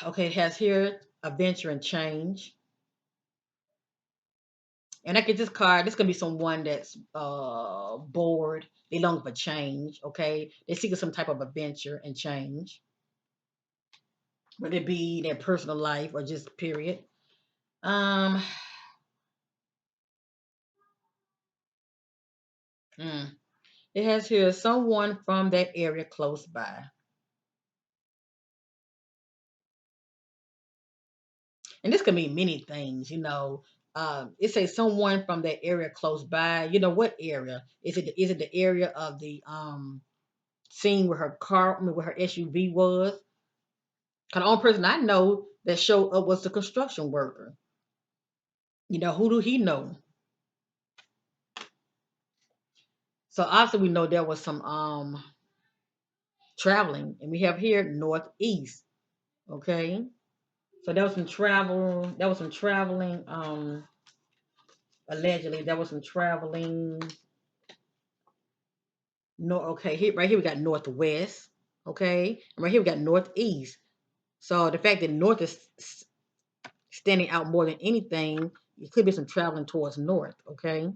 Okay, it has here adventure and change. And I get this card. This could be someone that's bored. They long for change. Okay, they seeking some type of adventure and change, whether it be their personal life or just period. Um, mm, it has here someone from that area close by, and this could mean many things. It says someone from that area close by. You know what area? Is it the area of the scene where her car, I mean, where her SUV was? Cause the only person I know that showed up was the construction worker. Who do he know? So obviously we know there was some traveling, and we have here northeast. Okay. So there was some travel. There was some traveling. Allegedly, there was some traveling. No, okay. Here, right here, we got northwest. Okay, and right here we got northeast. So the fact that north is standing out more than anything, it could be some traveling towards north. Okay,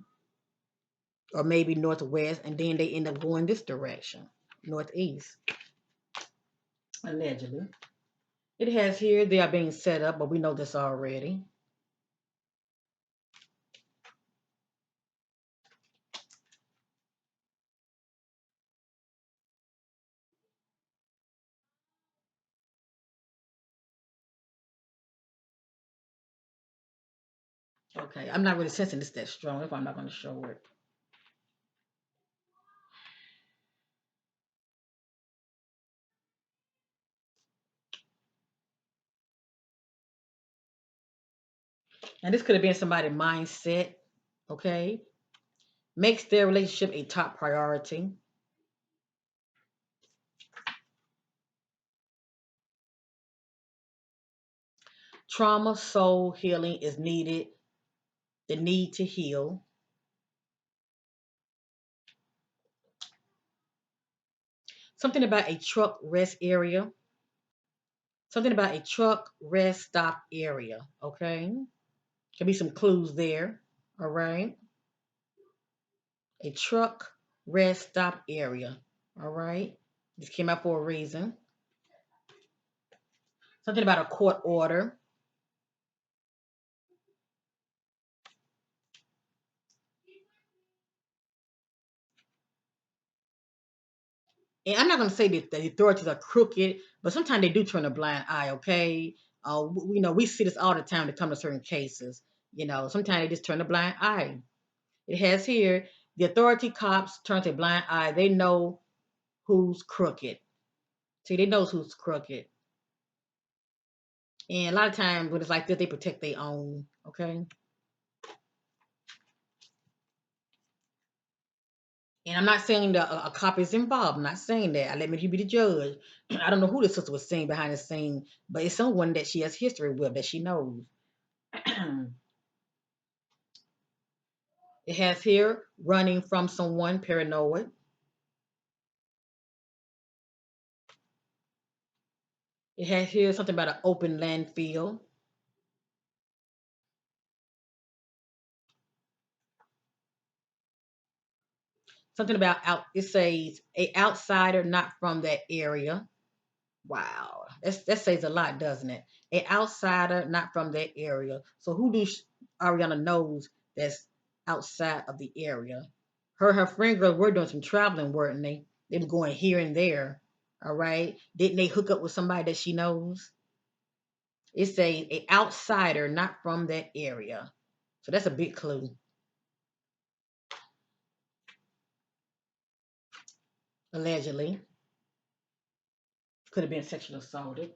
or maybe northwest, and then they end up going this direction, northeast. Allegedly, it has here they are being set up, but we know this already. Okay, I'm not really sensing this that strong. If I'm not going to show it. And this could have been somebody's mindset, okay? Makes their relationship a top priority. Trauma, soul healing is needed. The need to heal. Something about a truck rest area. Something about a truck rest stop area, okay? Could be some clues there, all right? A truck rest stop area, all right? This came out for a reason. Something about a court order. And I'm not going to say that the authorities are crooked, but sometimes they do turn a blind eye. Okay, we see this all the time to come to certain cases. Sometimes they just turn a blind eye. It has here the authority cops turn a blind eye. They know who's crooked. See, they knows who's crooked. And a lot of times when it's like this, they protect their own. Okay. And I'm not saying that a cop is involved. I'm not saying that. I let me you be the judge. I don't know who the sister was saying behind the scene, but it's someone that she has history with that she knows. It has here running from someone paranoid. It has here something about an open landfill. Something about out. It says a outsider not from that area. Wow, that says a lot, doesn't it? An outsider not from that area. So who Ariana knows that's outside of the area? Her friend girls were doing some traveling, weren't they? They were going here and there. All right. Didn't they hook up with somebody that she knows? It's a outsider not from that area. So that's a big clue. Allegedly. Could have been sexually assaulted.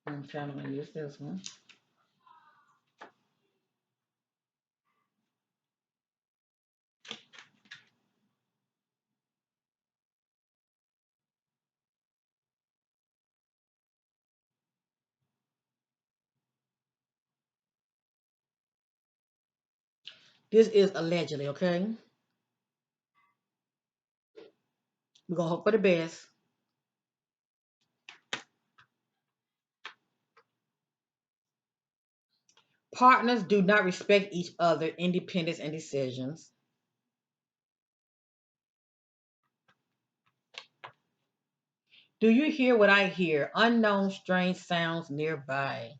I'm trying to use this one. This is allegedly, okay? We're gonna hope for the best. Partners do not respect each other, independence and decisions. Do you hear what I hear? Unknown strange sounds nearby.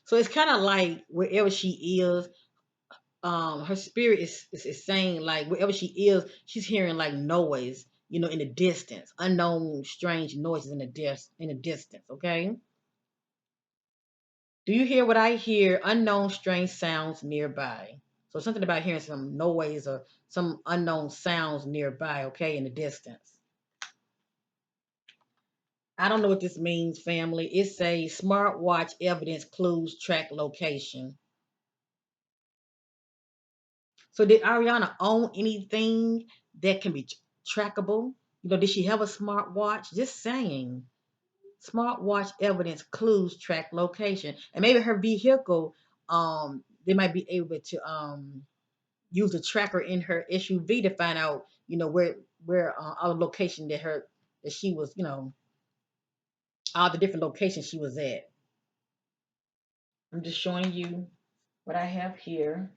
So it's kind of like wherever she is, her spirit is saying like wherever she is, she's hearing like noise, in the distance, unknown strange noises in the distance. Okay. Do you hear what I hear? Unknown strange sounds nearby. So something about hearing some noise or some unknown sounds nearby. Okay, in the distance. I don't know what this means, family. It says smartwatch evidence clues track location. So did Ariana own anything that can be trackable? Did she have a smartwatch? Just saying. Smartwatch evidence clues track location. And maybe her vehicle, they might be able to use a tracker in her SUV to find out, where all the location that she was, all the different locations she was at. I'm just showing you what I have here.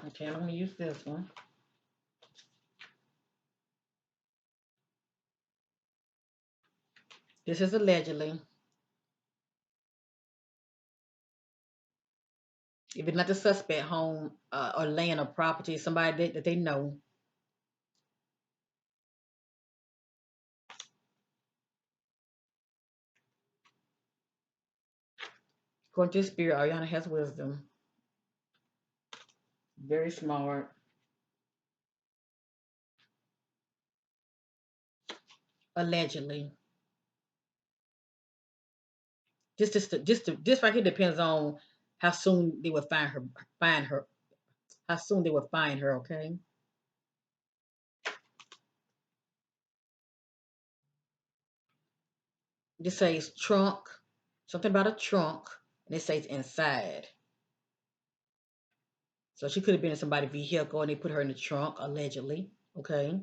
Okay, I'm gonna use this one. This is allegedly. If it's not the suspect home or land or property, somebody that they know. According to the spirit, Ariana has wisdom. Very smart. Allegedly. This right here depends on how soon they will find her, how soon they will find her, okay? This says trunk, something about a trunk, and it says inside. So she could have been in somebody's vehicle and they put her in the trunk, allegedly. Okay.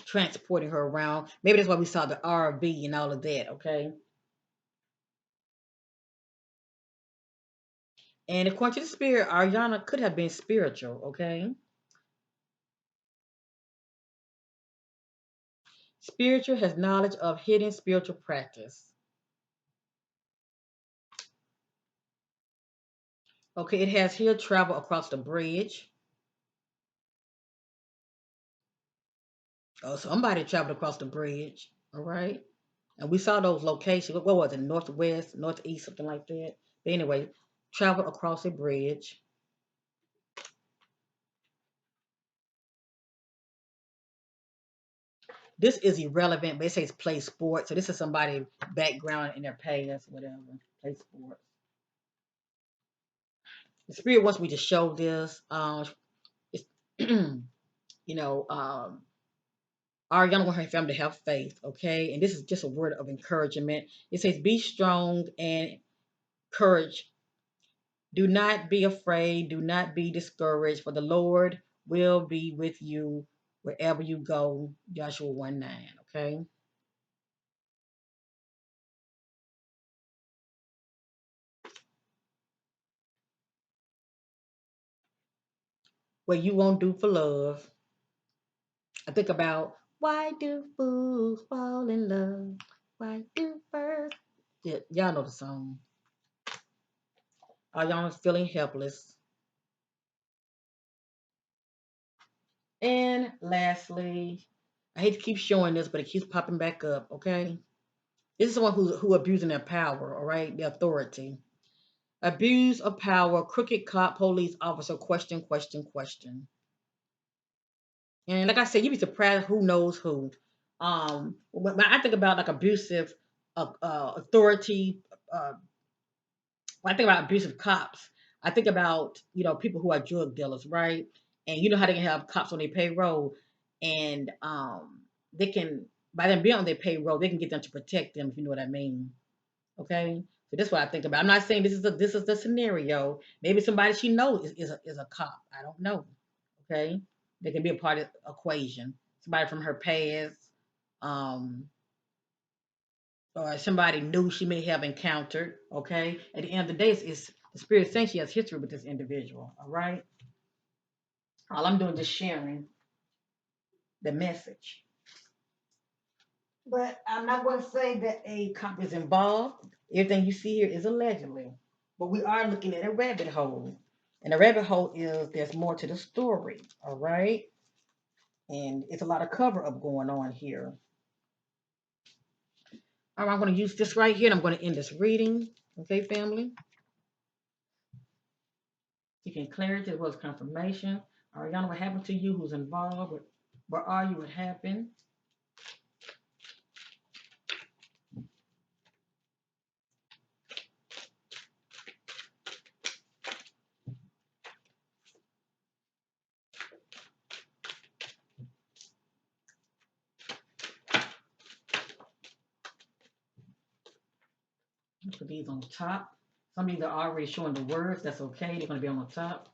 transporting her around. Maybe that's why we saw the RV and all of that. Okay. And according to the spirit, Ariana could have been spiritual. Okay. Spiritual has knowledge of hidden spiritual practice. Okay, it has here travel across the bridge. Oh, somebody traveled across the bridge. All right. And we saw those locations. What was it? Northwest, northeast, something like that. But anyway, travel across a bridge. This is irrelevant, but it says play sports. So this is somebody background in their past, whatever. Play sports. The spirit wants me to show this. It's, you know, Ariana want her family to have faith, okay? And this is just a word of encouragement. It says, be strong and courage. Do not be afraid. Do not be discouraged, for the Lord will be with you wherever you go. Joshua 1:9, okay? What you won't do for love. I think about why do fools fall in love? Why do birds? Yeah, y'all know the song. Are y'all feeling helpless? And lastly, I hate to keep showing this, but it keeps popping back up, okay? This is someone who abusing their power, all right? Their authority. Abuse of power, crooked cop, police officer, question, question, question. And like I said, you'd be surprised who knows who. When I think about like abusive authority, uh, when I think about abusive cops, I think about people who are drug dealers, right? And you know how they can have cops on their payroll, and they can by them being on their payroll, they can get them to protect them, if you know what I mean. Okay, so that's what I think about. I'm not saying this is the scenario. Maybe somebody she knows is a cop. I don't know. Okay, they can be a part of the equation. Somebody from her past, um, or somebody new she may have encountered. Okay, at the end of the day, it's the spirit saying she has history with this individual. All right, all I'm doing is just sharing the message. But I'm not going to say that a cop is involved. Everything you see here is allegedly. But we are looking at a rabbit hole. And the rabbit hole is there's more to the story. All right. And it's a lot of cover up going on here. All right, I'm going to use this right here and I'm going to end this reading. Okay, family? Seeking clarity as well as confirmation. Ariana, what happened to you? Who's involved? Where are you? What happened? Put these on the top. Some of these are already showing the words. That's okay. They're going to be on the top.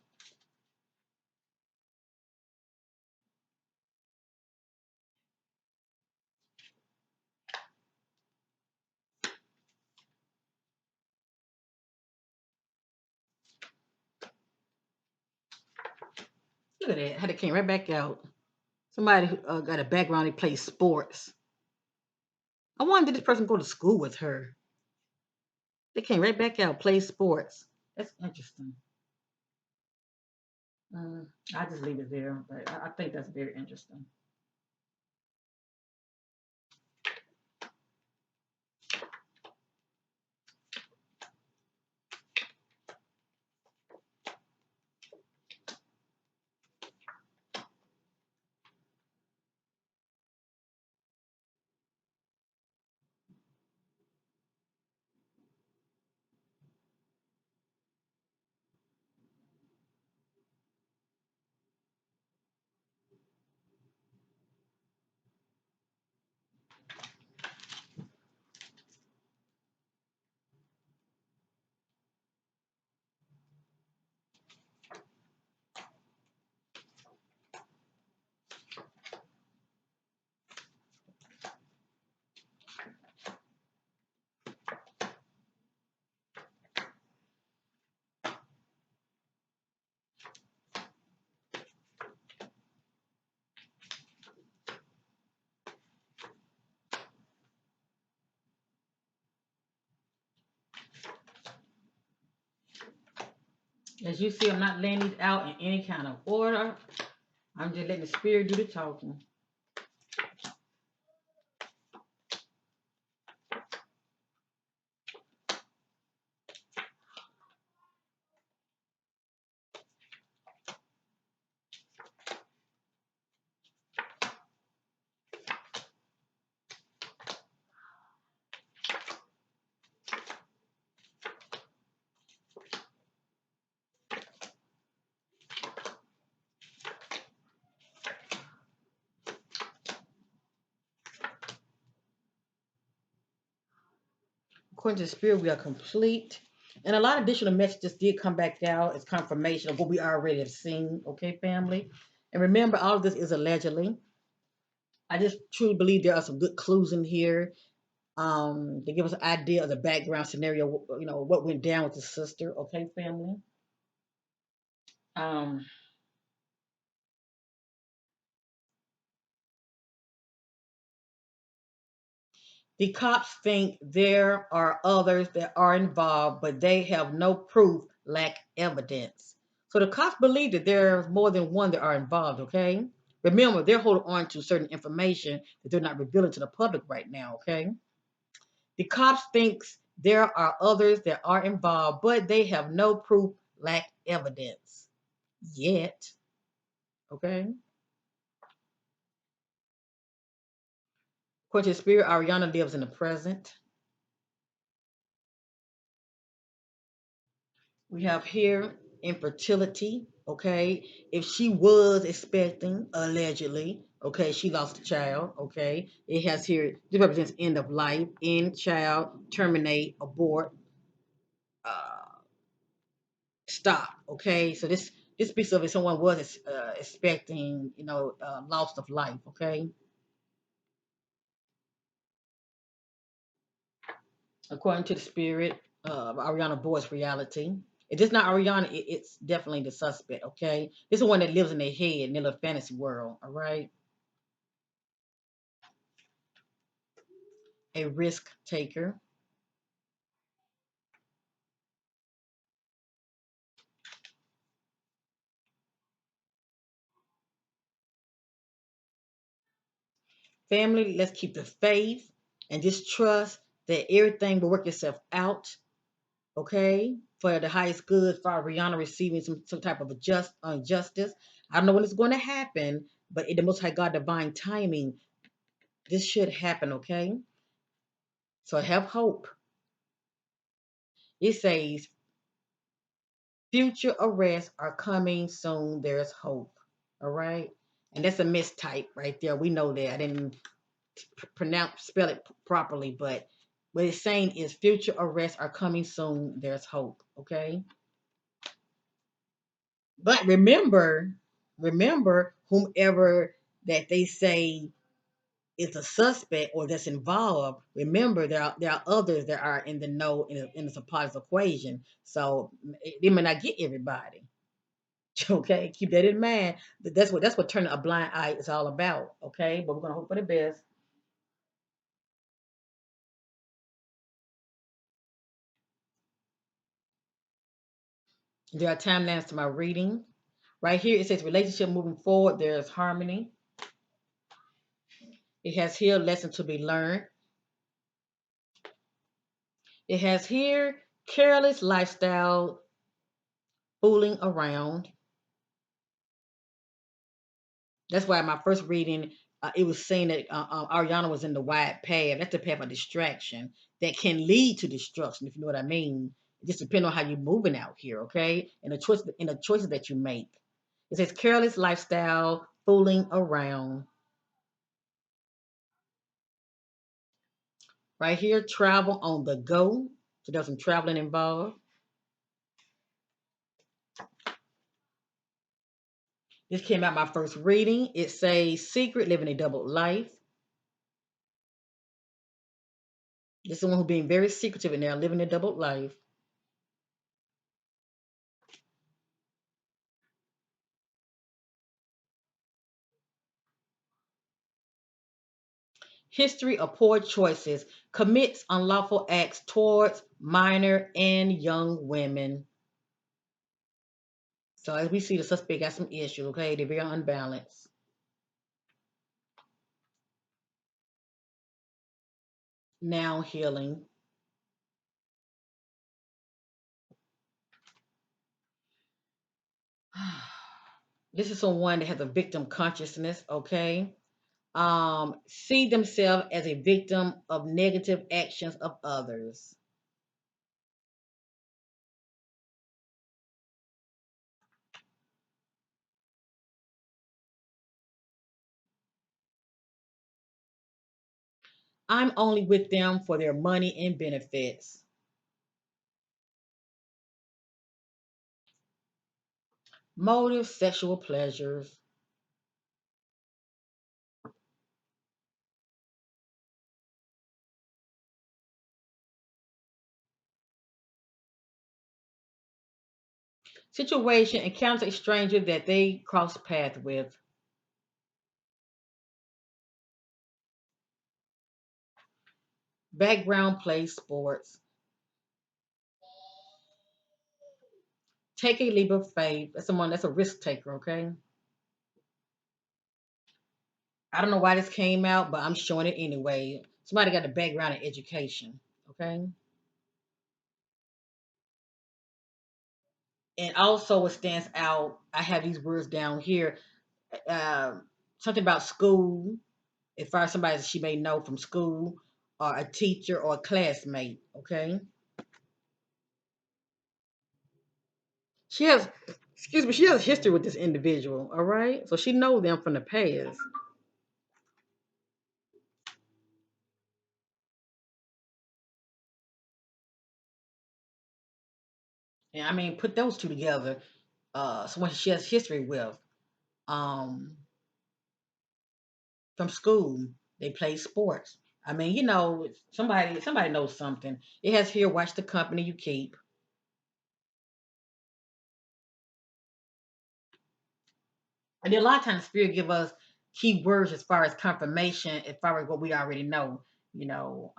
Look at that. How they came right back out. Somebody who got a background, they play sports. I wonder did this person go to school with her? They came right back out, play sports. That's interesting. Mm, I just leave it there, but I think that's very interesting. As you see, I'm not laying these out in any kind of order. I'm just letting the spirit do the talking. According to the spirit, we are complete. And a lot of additional messages did come back out as confirmation of what we already have seen. Okay, family? And remember, all of this is allegedly. I just truly believe there are some good clues in here. They give us an idea of the background scenario, what went down with the sister. Okay, family? Um, The cops think there are others that are involved, but they have no proof, lack evidence. So the cops believe that there's more than one that are involved, okay? Remember, they're holding on to certain information that they're not revealing to the public right now, okay? The cops thinks there are others that are involved, but they have no proof, lack evidence yet, okay? According to the spirit, Ariana lives in the present. We have here infertility, okay? If she was expecting, allegedly, okay, she lost a child, okay? It has here, this represents end of life, end child, terminate, abort, uh, stop, okay? So this speaks of if someone was expecting, loss of life, okay? According to the spirit of Ariana Boyd's reality. If it's not Ariana, it's definitely the suspect, okay? This is the one that lives in their head, in their little fantasy world, all right? A risk taker. Family, let's keep the faith and just trust that everything will work itself out, okay? For the highest good, for Ariana receiving some type of justice. I don't know when it's going to happen, but in the Most High God divine timing, this should happen, okay? So have hope. It says future arrests are coming soon. There's hope. All right. And that's a mistype right there. We know that. I didn't spell it properly, but what it's saying is future arrests are coming soon. There's hope. Okay. But remember, whomever that they say is a suspect or that's involved, remember there are others that are in the know in the supplies equation. So they may not get everybody. Okay, keep that in mind. That's what turning a blind eye is all about. Okay, but we're gonna hope for the best. There are timelines to my reading. Right here it says relationship moving forward. There's harmony. It has here lesson to be learned. It has here careless lifestyle, fooling around. That's why my first reading, it was saying that Ariana was in the wide path. That's the path of distraction that can lead to destruction, if you know what I mean. It just depends on how you're moving out here, okay? And the choices that you make. It says careless lifestyle, fooling around. Right here, travel on the go. So there's some traveling involved. This came out my first reading. It says secret, living a double life. This is someone who's being very secretive and they're living a double life. History of poor choices, commits unlawful acts towards minor and young women. So as we see, the suspect got some issues. Okay, they're very unbalanced. Now healing. This is someone that has a victim consciousness. Okay, see themselves as a victim of negative actions of others. I'm only with them for their money and benefits. Motive, sexual pleasures. Situation, encounter a stranger that they cross path with. Background, play sports. Take a leap of faith. That's someone that's a risk taker, okay? I don't know why this came out, but I'm showing it anyway. Somebody got a background in education, okay? And also, what stands out, I have these words down here. Um, Something about school, as far as somebody that she may know from school, or a teacher or a classmate, okay? She has, excuse me, she has history with this individual, all right? So she knows them from the past. And I mean, put those two together. Someone she has history with. Um, from school, they play sports. I mean, somebody knows something. It has here, watch the company you keep. And then a lot of times spirit give us key words as far as confirmation, as far as what we already know. You know,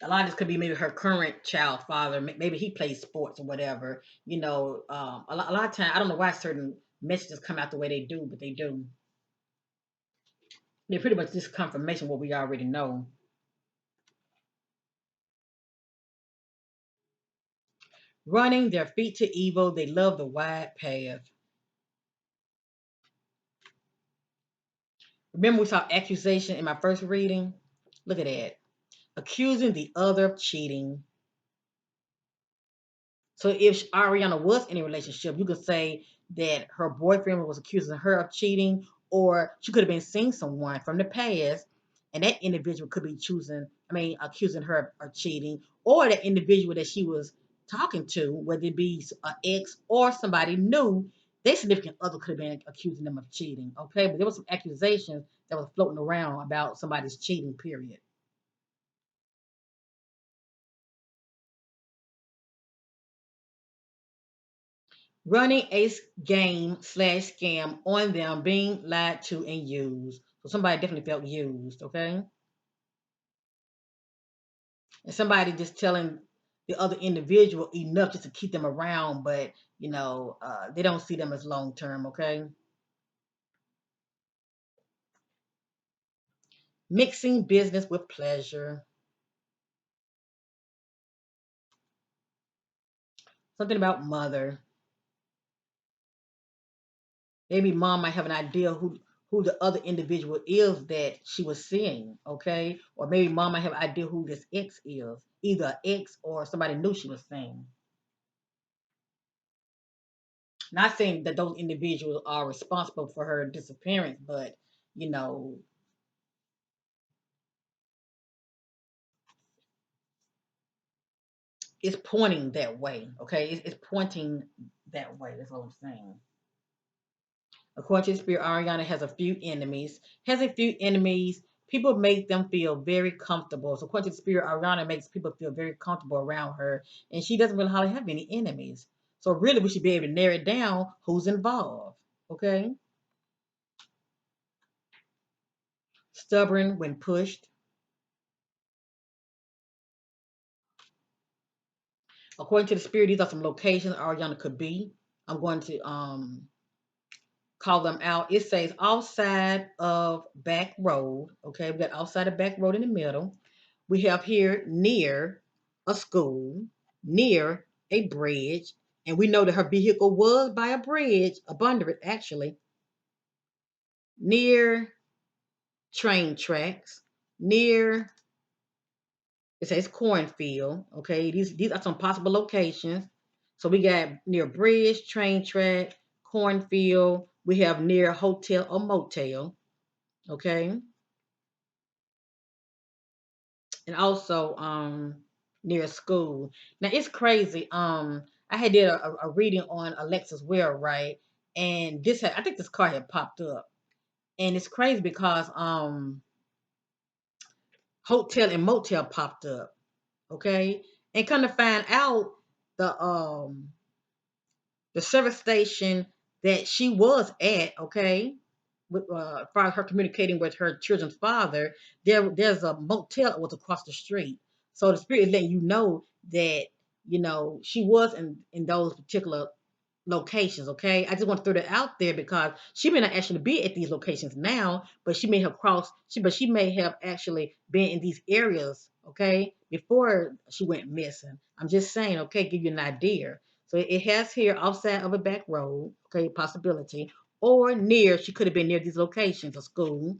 a lot of this could be maybe her current child father. Maybe he plays sports or whatever. A lot of time I don't know why certain messages come out the way they do, but they do. They're pretty much just confirmation of what we already know. Running their feet to evil, they love the wide path. Remember, we saw accusation in my first reading? Look at that. Accusing the other of cheating. So if Ariana was in a relationship, you could say that her boyfriend was accusing her of cheating, or she could have been seeing someone from the past, and that individual could be accusing her of cheating, or that individual that she was talking to, whether it be an ex or somebody new, their significant other could have been accusing them of cheating. Okay, but there was some accusations that was floating around about somebody's cheating. Period. Running a game slash scam on them, being lied to and used. So somebody definitely felt used, okay? And somebody just telling the other individual enough just to keep them around, but they don't see them as long term, okay? Mixing business with pleasure. Something about mother. Maybe mom might have an idea who the other individual is that she was seeing, okay? Or maybe mom might have an idea who this ex is, either an ex or somebody knew she was seeing. Not saying that those individuals are responsible for her disappearance, but you know, it's pointing that way. Okay, it's pointing that way. That's what I'm saying. According to the spirit, Ariana has a few enemies. Has a few enemies. People make them feel very comfortable. So according to the spirit, Ariana makes people feel very comfortable around her, and she doesn't really hardly have any enemies. So really, we should be able to narrow it down who's involved. Okay, stubborn when pushed. According to the spirit, these are some locations Ariana could be. I'm going to call them out. It says outside of back road. Okay, we got outside of back road in the middle. We have here near a school, near a bridge, and we know that her vehicle was by a bridge, up under it actually, near train tracks, near it says cornfield. Okay, these are some possible locations. So we got near bridge, train track, cornfield. We have near hotel or motel. Okay, and also near school. Now it's crazy. I had did a reading on Alexa's Well, right? And this had I think this car had popped up, and it's crazy because hotel and motel popped up. Okay, and come to find out the the service station that she was at, okay, with as far as her communicating with her children's father, there's a motel that was across the street. So the spirit is letting you know that she was in those particular locations. Okay, I just want to throw that out there because she may not actually be at these locations now, but she may have crossed. But she may have actually been in these areas. Okay, before she went missing. I'm just saying. Okay, give you an idea. So it has here outside of a back road. Okay, possibility or near. She could have been near these locations: a school,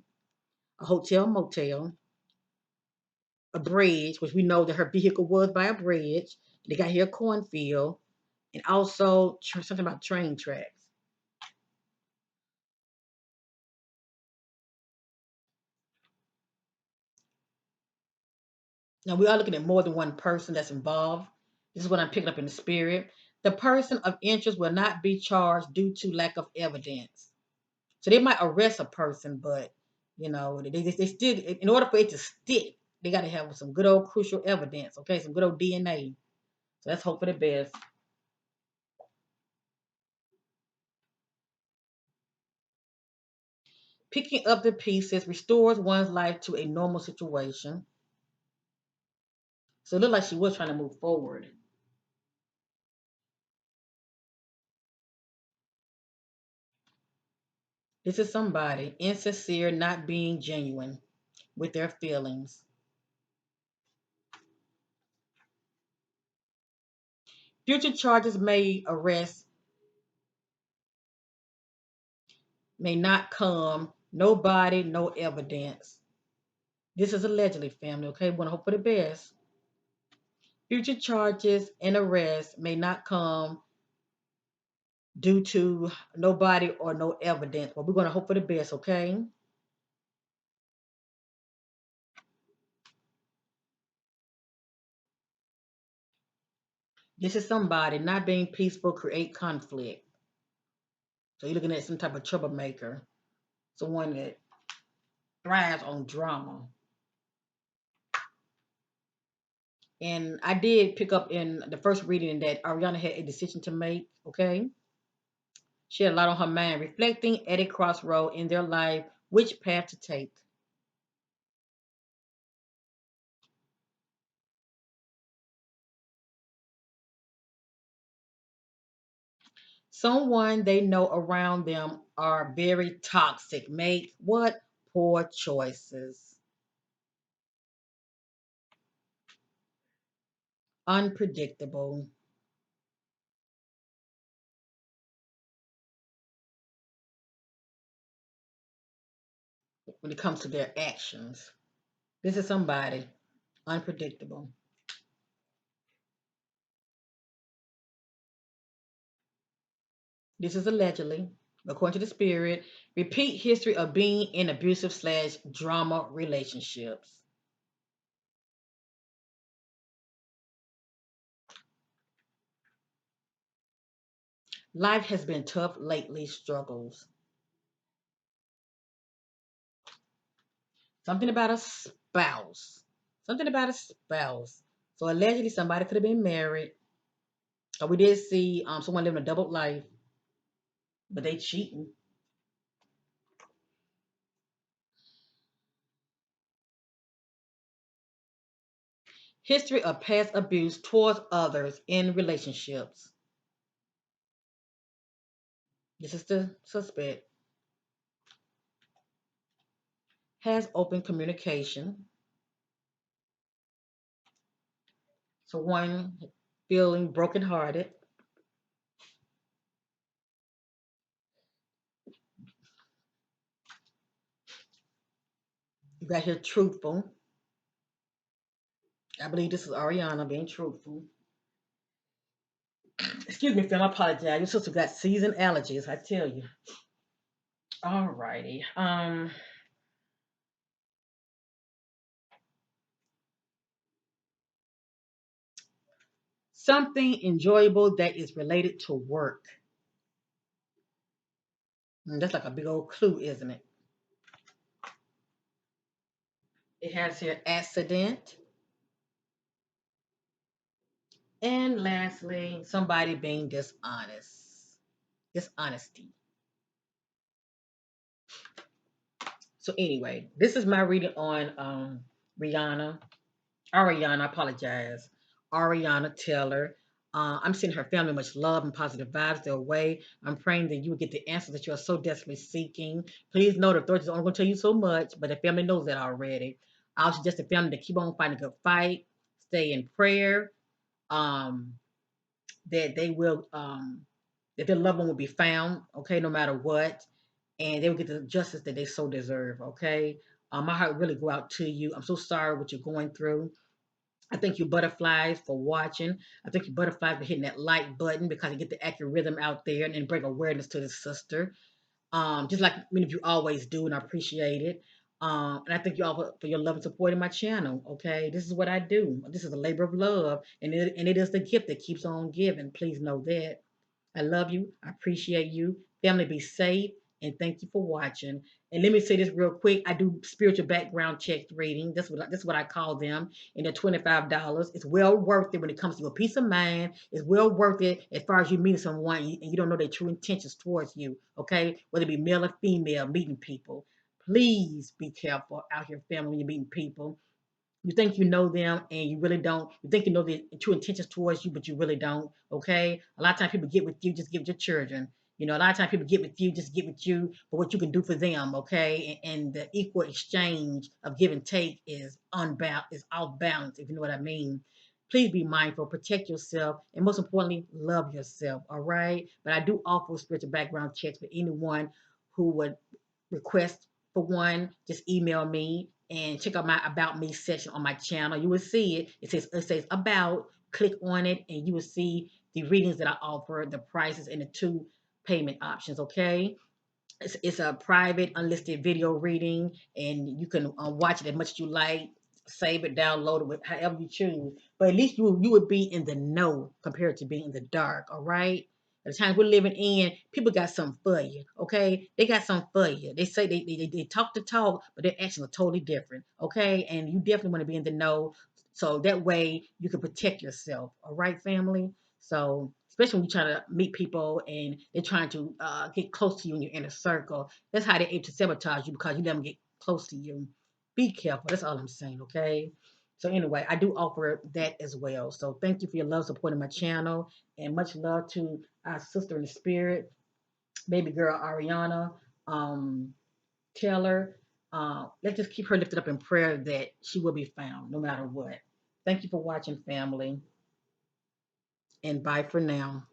a hotel, motel, a bridge, which we know that her vehicle was by a bridge. They got here a cornfield, and also something about train tracks. Now we are looking at more than one person that's involved. This is what I'm picking up in the spirit. The person of interest will not be charged due to lack of evidence. So they might arrest a person, but they still, in order for it to stick, they got to have some good old crucial evidence. Okay, some good old DNA. So let's hope for the best. Picking up the pieces restores one's life to a normal situation. So it looked like she was trying to move forward. This is somebody insincere, not being genuine with their feelings. Future charges may arrest, may not come. Nobody, no evidence. This is allegedly family, okay? We want to hope for the best. Future charges and arrests may not come due to nobody or no evidence, but we're going to hope for the best, okay? This is somebody not being peaceful, create conflict. So you're looking at some type of troublemaker, someone that thrives on drama. And I did pick up in the first reading that Ariana had a decision to make, okay? She had a lot on her mind, reflecting at a crossroad in their life, which path to take. Someone they know around them are very toxic, make what? Poor choices, unpredictable when it comes to their actions. This is somebody unpredictable. This is allegedly, according to the spirit, repeat history of being in abusive slash drama relationships. Life has been tough lately, struggles. Something about a spouse. Something about a spouse. So allegedly somebody could have been married. Or we did see someone living a double life, but they cheating. History of past abuse towards others in relationships. This is the suspect, has open communication. So one feeling brokenhearted. You got here truthful. I believe this is Ariana being truthful. Excuse me, fam. I apologize. Your sister got seasoned allergies. I tell you. Alrighty. Something enjoyable that is related to work. That's like a big old clue, isn't it? It has here accident. And lastly, somebody being dishonest. Dishonesty. So anyway, this is my reading on Rihanna. Ariana, I apologize. Ariana Taylor. I'm sending her family much love and positive vibes their way. I'm praying that you will get the answer that you are so desperately seeking. Please know the authorities are only going to tell you so much, but the family knows that already. I'll suggest the family to keep on fighting a good fight, stay in prayer, um, that they will, that their loved one will be found, okay, no matter what, and they will get the justice that they so deserve, okay. My heart really go out to you. I'm so sorry what you're going through. I thank you butterflies for watching. I thank you butterflies for hitting that like button because you get the accurate rhythm out there and bring awareness to this sister. Just like many of you always do, and I appreciate it. And I thank you all for your love and support in my channel. Okay, this is what I do. This is a labor of love, and it is the gift that keeps on giving. Please know that. I love you. I appreciate you. Family, be safe. And thank you for watching. And let me say this real quick. I do spiritual background check reading. That's what I call them. And they're $25. It's well worth it when it comes to your peace of mind. It's well worth it as far as you meet someone and you don't know their true intentions towards you. Okay? Whether it be male or female, meeting people. Please be careful out here, family, when you're meeting people. You think you know them and you really don't. You think you know the true intentions towards you, but you really don't. Okay. A lot of times people get with you, just give your children. You know, a lot of times people get with you, just get with you for what you can do for them. Okay. And the equal exchange of give and take is unbound, is off balance, if you know what I mean. Please be mindful, protect yourself, and most importantly, love yourself. All right. But I do offer spiritual background checks for anyone who would request for one, just email me and check out my about me section on my channel. You will see it. It says about. Click on it and you will see the readings that I offer, the prices, and the two payment options. Okay. It's a private, unlisted video reading, and you can watch it as much as you like, save it, download it, however you choose. But at least you would be in the know compared to being in the dark. All right. At the times we're living in, people got something for you. Okay, they got something for you. They say they talk the talk, but their actions are totally different. Okay, and you definitely want to be in the know, so that way you can protect yourself. All right, family. So, especially when you're trying to meet people and they're trying to get close to you in your inner circle, that's how they're able to sabotage you because you let them get close to you. Be careful. That's all I'm saying, okay? So, anyway, I do offer that as well. So, thank you for your love, supporting my channel, and much love to our sister in the spirit, baby girl Ariana Taylor. Let's just keep her lifted up in prayer that she will be found no matter what. Thank you for watching, family, and bye for now.